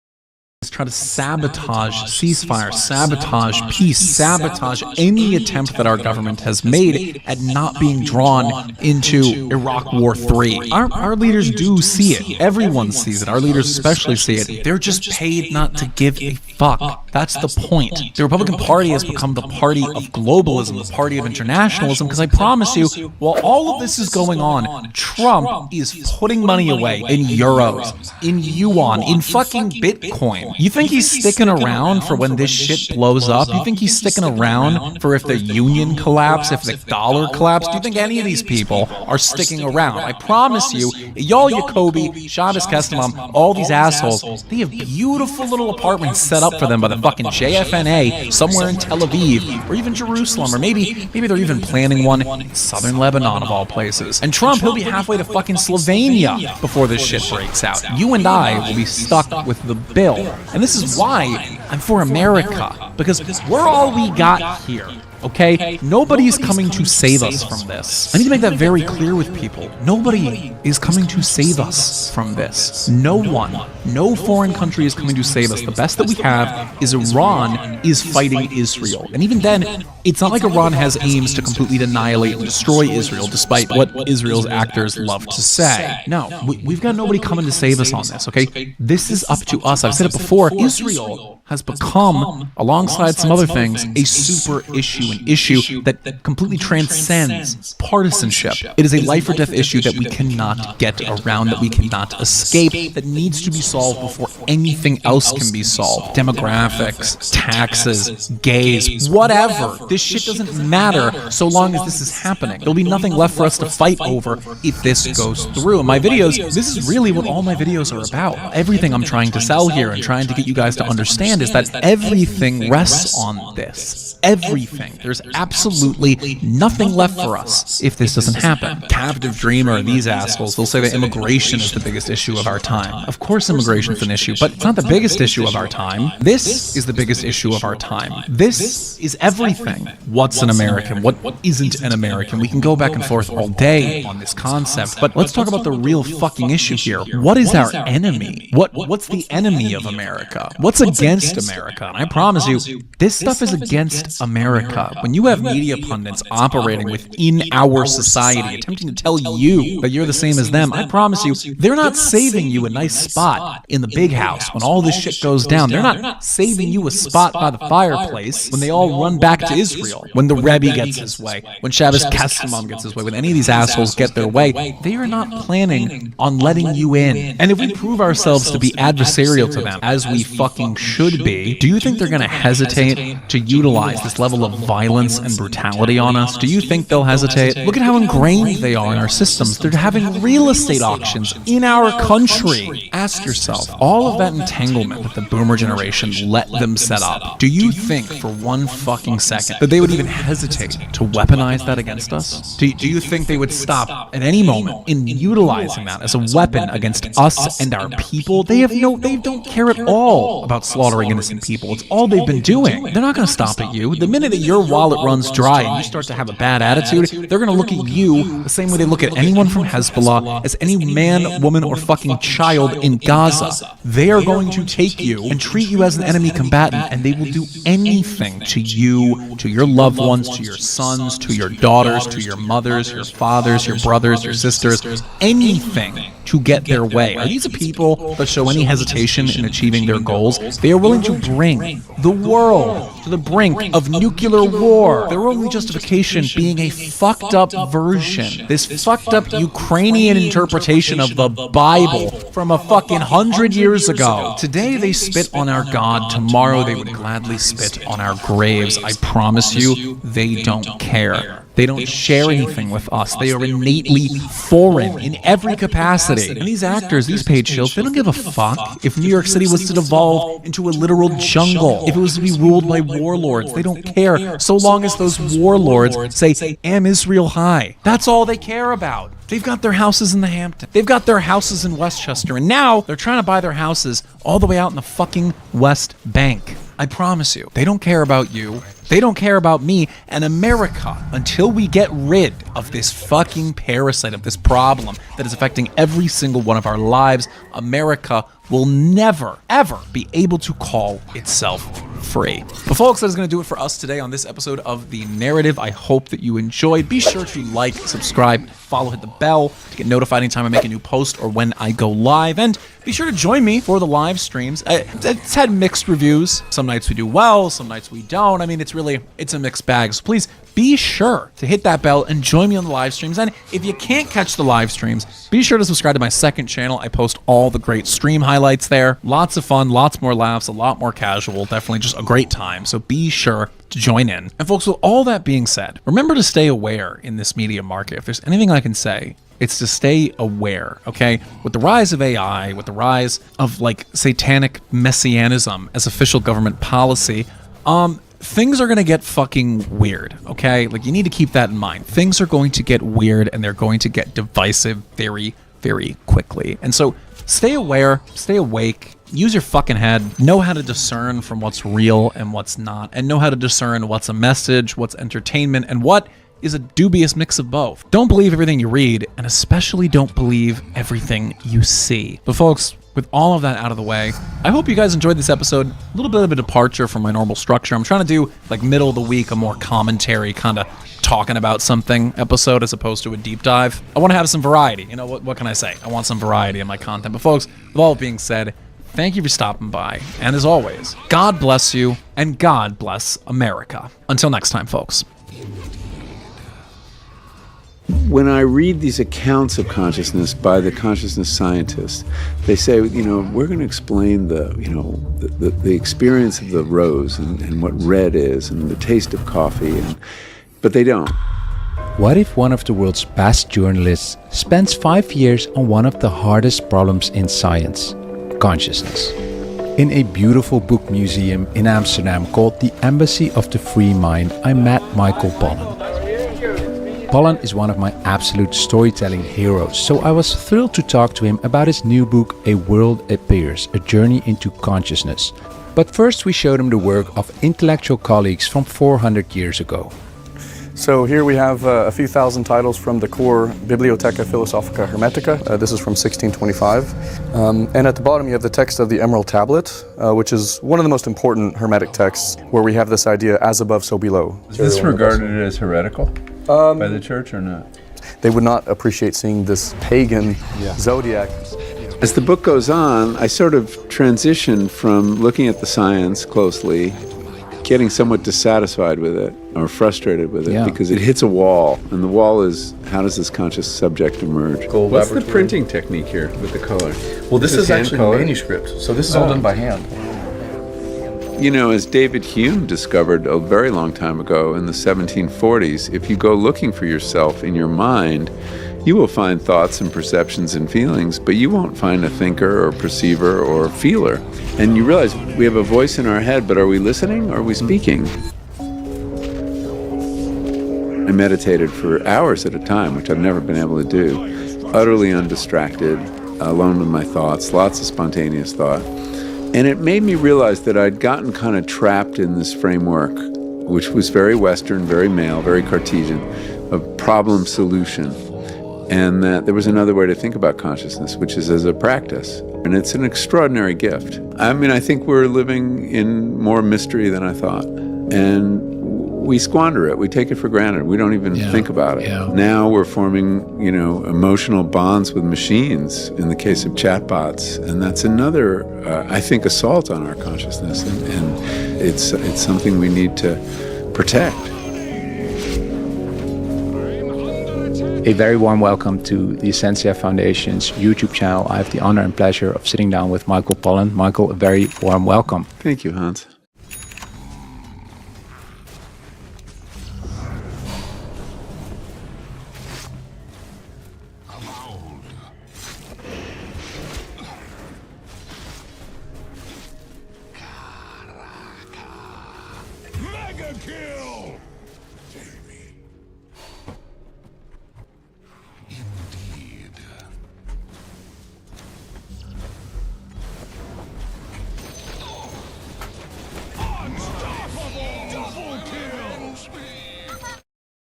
try to sabotage ceasefire, sabotage peace, sabotage any attempt that our government has made at not being drawn into Iraq War 3. Our leaders do see it. Everyone sees it. Our leaders especially see it. They're just paid not to give a fuck. That's the point. The Republican Party has become the party of globalism, the party of internationalism, because I promise you, while all of this is going on, Trump is putting money away in euros, in yuan, in fucking Bitcoin. You think he's sticking around for when this shit blows up? You think he's sticking around for if the union collapse, if the dollar collapse? Do you think any of these people are sticking around? I promise you, y'all Jacoby, Shabbos Kestamam, all these assholes, they have beautiful little apartments set up for them by the fucking JFNA somewhere in Tel Aviv, or even Jerusalem, or maybe they're even planning one in southern Lebanon of all places. And Trump, he'll be halfway to fucking Slovenia before this shit breaks out. You and I will be stuck with the bill. And this is why I'm for America, because we're all we got here. Okay? Nobody's coming to save us from this. I need to make that very clear with people. Nobody is coming to save us from this. No one. No foreign country is coming to save us. The best that we have is Iran is fighting Israel. And even then, it's not like Iran has aims to completely annihilate and destroy Israel, despite what Israel's actors love to say. No, we've got nobody coming to save us on this, okay? This is up to us. I've said it before. Israel has become, alongside some other things, a super issue, an issue that completely transcends partisanship. It is a life or death issue that we cannot get around, that we cannot escape, that needs to be solved before anything else can be solved. Demographics, taxes, gays, whatever. This shit doesn't matter so long as this is happening. There'll be nothing left for us to fight over if this goes through. In my videos, this is really what all my videos are about. Everything I'm trying to sell here and trying to get you guys to understand understand is that everything rests on this. Everything. There's absolutely nothing left for us if this doesn't happen. Captive Dreamer, these assholes, they'll say that immigration is the biggest issue of our time. Of course immigration's an issue, but it's not the biggest issue of our time. This is the biggest issue of our time. This is everything. What's an American? What isn't an American? We can go back and forth all day on this concept, but let's talk about the real fucking issue here. What is our enemy? What's the enemy of America? What's against America? And I promise you, this stuff is against America. When you have media pundits operating within our society, attempting to tell you that you're the same as them, I promise you, they're not saving you a nice spot in the big house when all this shit goes down. They're not saving you a spot by the fireplace when they all run back to Israel, when the Rebbe gets his way, when Shabbos Kestamam gets his way, when any of these assholes get their way. They are not planning on letting you in. And if we prove ourselves to be adversarial to them, as we fucking should be, do you think they're going to hesitate to utilize this level of violence and brutality on us? Do you think they'll hesitate? Look at how ingrained they are in our systems. They're having real estate auctions in our country. Ask yourself, all of that entanglement that the boomer generation let them set up, do you think for one fucking second that they would even hesitate to weaponize that against us? Do you think they would stop at any moment in utilizing that as a weapon against us and our people? They don't care at all about slaughtering innocent people. It's all they've been doing. They're not going to stop at you. The minute that your wallet runs dry and you start to have a bad attitude, they're going to look at you the same way they look at anyone from Hezbollah, as any man, woman, or fucking child in Gaza. They are going to take you and treat you as an enemy combatant, and they will do anything to you, to your loved ones, to your sons, to your daughters, to your mothers, your fathers, your brothers, your sisters, anything to get their way. Are these people that show any hesitation in achieving their goals? They are willing to bring the world to the brink of nuclear war. Their only justification being a fucked up version, this fucked up Ukrainian interpretation of the Bible from a fucking 100 years ago. Today they spit on our God, tomorrow they would gladly spit on our graves. I promise you, they don't care. They don't share anything with us. They are innately foreign in every capacity. And these actors, these paid shills, they don't give a fuck if New York City was to devolve into a literal jungle, if it was to be ruled by warlords. They don't care so long as those warlords say, "Am Israel High." That's all they care about. They've got their houses in the Hamptons. They've got their houses in Westchester. And now they're trying to buy their houses all the way out in the fucking West Bank. I promise you, they don't care about you. They don't care about me. And America, until we get rid of this fucking parasite, of this problem that is affecting every single one of our lives, America will never, ever be able to call itself free. But folks, that is going to do it for us today on this episode of The Narrative. I hope that you enjoyed. Be sure to like, subscribe, follow, hit the bell to get notified anytime I make a new post or when I go live. And be sure to join me for the live streams. It's had mixed reviews. Some nights we do well, some nights we don't. I mean, it's a mixed bag. So please be sure to hit that bell and join me on the live streams. And if you can't catch the live streams, be sure to subscribe to my second channel. I post all the great stream highlights there. Lots of fun, lots more laughs, a lot more casual. Definitely just a great time. So be sure to join in. And folks, with all that being said, remember to stay aware in this media market. If there's anything I can say, it's to stay aware, okay? With the rise of AI, with the rise of like satanic messianism as official government policy, things are going to get fucking weird, okay? Like, you need to keep that in mind. Things are going to get weird and they're going to get divisive very, very quickly. And so stay aware, stay awake, use your fucking head, know how to discern from what's real and what's not, and know how to discern what's a message, what's entertainment, and what is a dubious mix of both. Don't believe everything you read, and especially don't believe everything you see. But folks, with all of that out of the way, I hope you guys enjoyed this episode. A little bit of a departure from my normal structure. I'm trying to do, like, middle of the week, a more commentary, kind of talking about something episode as opposed to a deep dive. I want to have some variety. You know, what can I say? I want some variety in my content. But folks, with all being said, thank you for stopping by. And as always, God bless you, and God bless America. Until next time, folks. When I read these accounts of consciousness by the consciousness scientists, they say, we're going to explain the experience of the rose and what red is and the taste of coffee, but they don't. What if one of the world's best journalists spends 5 years on one of the hardest problems in science, consciousness? In a beautiful book museum in Amsterdam called the Embassy of the Free Mind, I met Michael Pollan. Pollan is one of my absolute storytelling heroes, so I was thrilled to talk to him about his new book, A World Appears, A Journey into Consciousness. But first we showed him the work of intellectual colleagues from 400 years ago. So here we have a few thousand titles from the core Bibliotheca Philosophica Hermetica. This is from 1625. And at the bottom you have the text of the Emerald Tablet, which is one of the most important Hermetic texts, where we have this idea, as above, so below. Is this regarded as heretical by the church or not? They would not appreciate seeing this pagan zodiac. As the book goes on, I sort of transition from looking at the science closely, getting somewhat dissatisfied with it or frustrated with it because it hits a wall, and the wall is, how does this conscious subject emerge? What's the printing technique here with the color? Well, this is actually a manuscript, so this is all done by hand. You know, as David Hume discovered a very long time ago in the 1740s, if you go looking for yourself in your mind, you will find thoughts and perceptions and feelings, but you won't find a thinker or perceiver or feeler. And you realize we have a voice in our head, but are we listening or are we speaking? I meditated for hours at a time, which I've never been able to do, utterly undistracted, alone with my thoughts, lots of spontaneous thought. And it made me realize that I'd gotten kind of trapped in this framework, which was very Western, very male, very Cartesian, of problem solution. And that there was another way to think about consciousness, which is as a practice. And it's an extraordinary gift. I mean, I think we're living in more mystery than I thought. And we squander it. We take it for granted. We don't even think about it. Now we're forming, you know, emotional bonds with machines in the case of chatbots. And that's another, I think, assault on our consciousness. And it's something we need to protect. A very warm welcome to the Essentia Foundation's YouTube channel. I have the honor and pleasure of sitting down with Michael Pollan. Michael, a very warm welcome. Thank you, Hans. Mega kill! Indeed. Unstoppable! Double kill!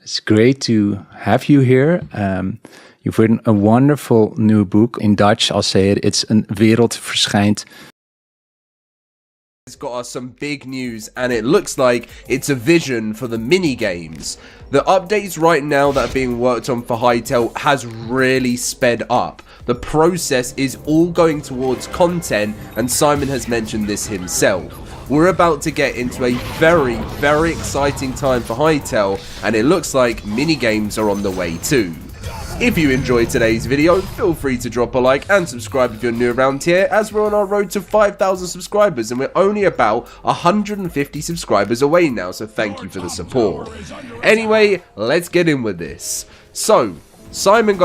It's great to have you here. You've written a wonderful new book. In Dutch, I'll say it. It's Een Wereld Verschijnt. It's got us some big news, and it looks like it's a vision for the mini games. The updates right now that are being worked on for Hytale has really sped up. The process is all going towards content, and Simon has mentioned this himself. We're about to get into a very, very exciting time for Hytale, and it looks like mini games are on the way too. If you enjoyed today's video, feel free to drop a like and subscribe if you're new around here, as we're on our road to 5,000 subscribers and we're only about 150 subscribers away now, so thank you for the support. Anyway, let's get in with this. So, Simon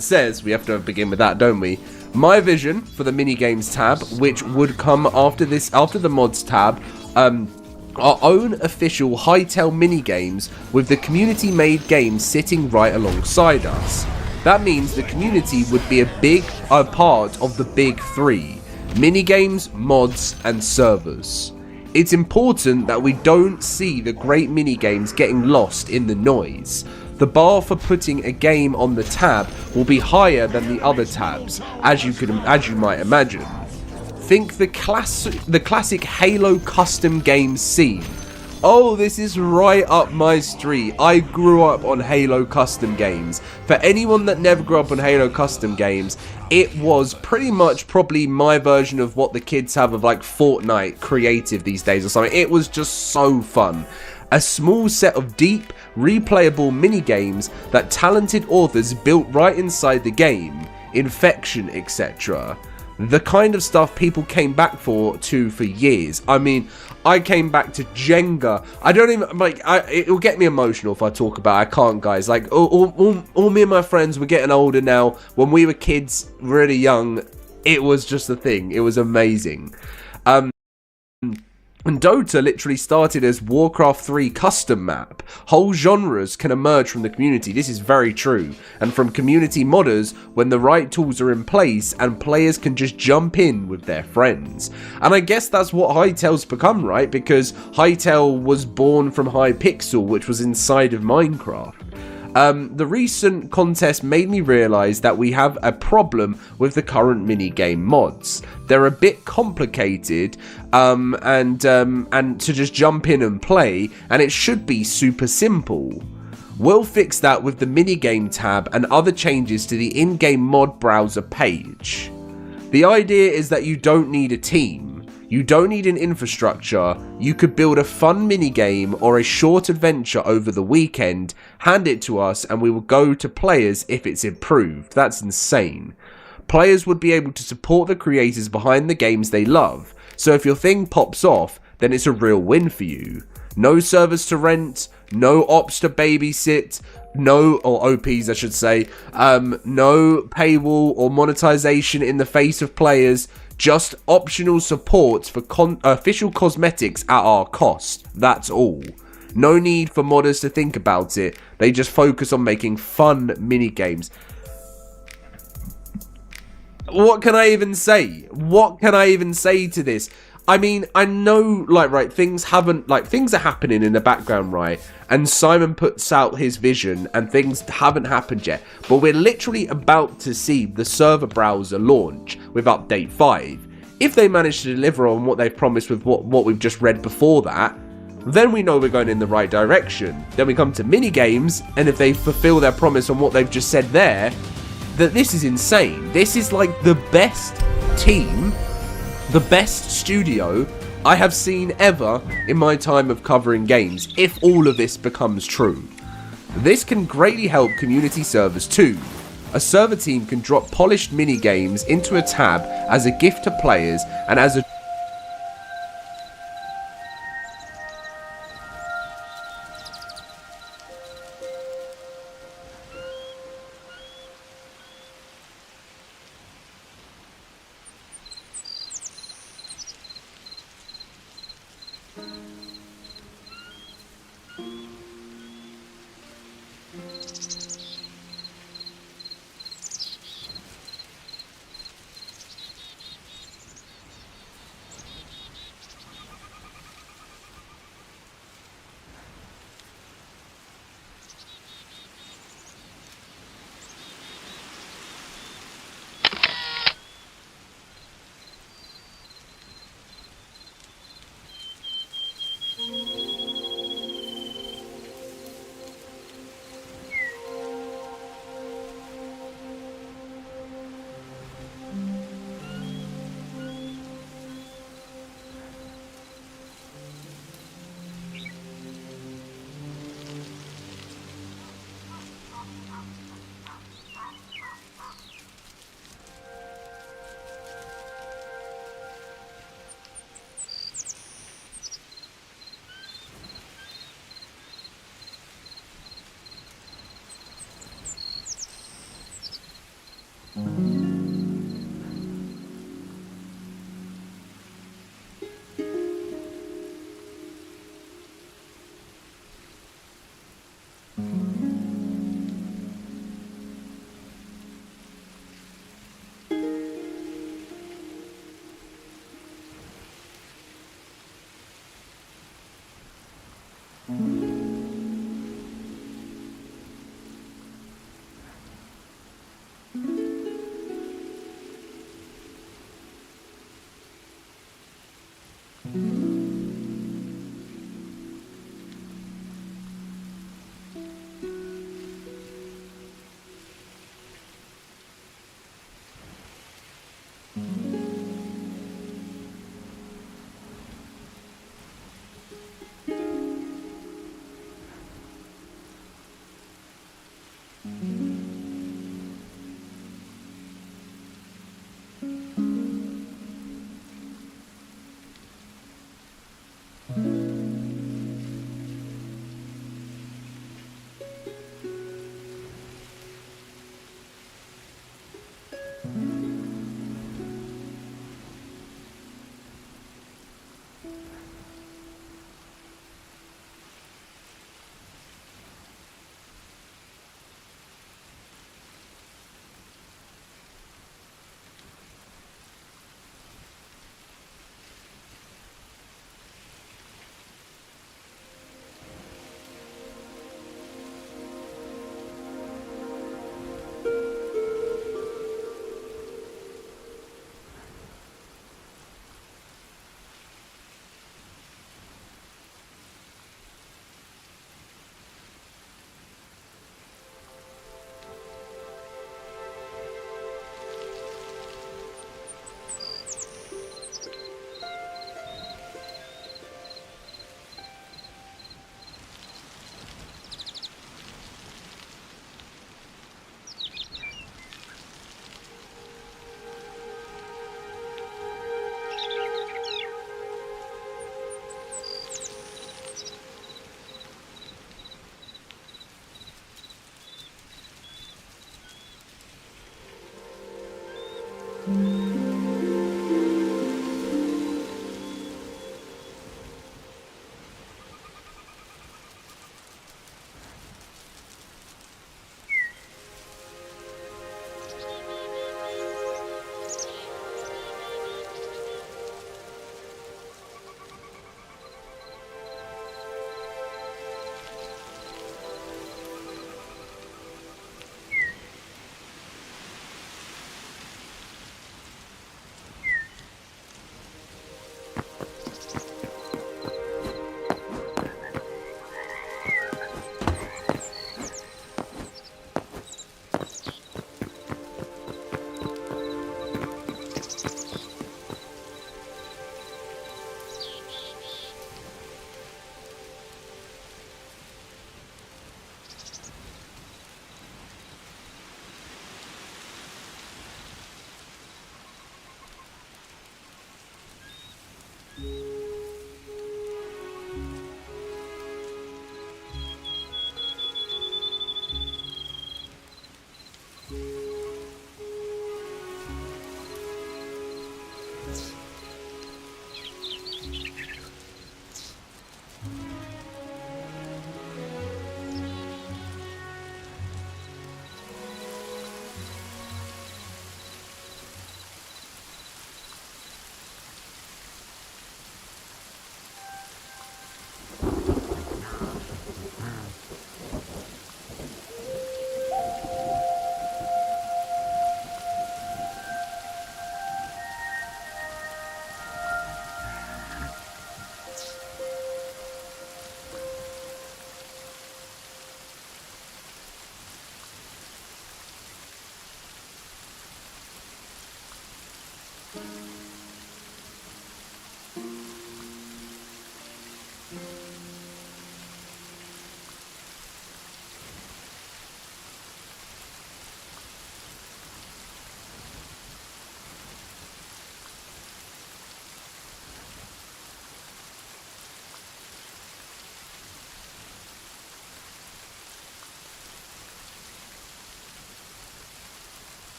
says, we have to begin with that, don't we? My vision for the minigames tab, which would come after the mods tab, our own official Hytale minigames with the community-made games sitting right alongside us. That means the community would be a big part of the big three: minigames, mods, and servers. It's important that we don't see the great minigames getting lost in the noise. The bar for putting a game on the tab will be higher than the other tabs, as you might imagine. Think the classic Halo custom games scene. Oh, this is right up my street. I grew up on Halo custom games. For anyone that never grew up on Halo custom games, it was pretty much probably my version of what the kids have of like Fortnite creative these days or something. It was just so fun. A small set of deep, replayable mini-games that talented authors built right inside the game, Infection, etc. The kind of stuff people came back for years. I mean, I came back to Jenga. I don't even, like, it'll get me emotional if I talk about it. I can't, guys. Like, all me and my friends, we're getting older now. When we were kids, really young, it was just a thing. It was amazing. And Dota literally started as Warcraft 3 custom map. Whole genres can emerge from the community. This is very true. And from community modders when the right tools are in place and players can just jump in with their friends. And I guess that's what Hytale's become, right? Because Hytale was born from Hypixel, which was inside of Minecraft. The recent contest made me realise that we have a problem with the current minigame mods. They're a bit complicated and to just jump in and play, and it should be super simple. We'll fix that with the minigame tab and other changes to the in-game mod browser page. The idea is that you don't need a team. You don't need an infrastructure. You could build a fun minigame or a short adventure over the weekend, hand it to us, and we will go to players if it's improved. That's insane. Players would be able to support the creators behind the games they love. So if your thing pops off, then it's a real win for you. No servers to rent, no ops to babysit, or OPs I should say, no paywall or monetization in the face of players, just optional support for official cosmetics at our cost. That's all. No need for modders to think about it. They just focus on making fun minigames. What can I even say? What can I even say to this? I mean, I know, things are happening in the background, right? And Simon puts out his vision and things haven't happened yet. But we're literally about to see the server browser launch with update 5. If they manage to deliver on what they've promised with what we've just read before that, then we know we're going in the right direction. Then we come to minigames, and if they fulfill their promise on what they've just said there, that this is insane. This is like the best team, the best studio I have seen ever in my time of covering games, if all of this becomes true. This can greatly help community servers too. A server team can drop polished mini-games into a tab as a gift to players and as a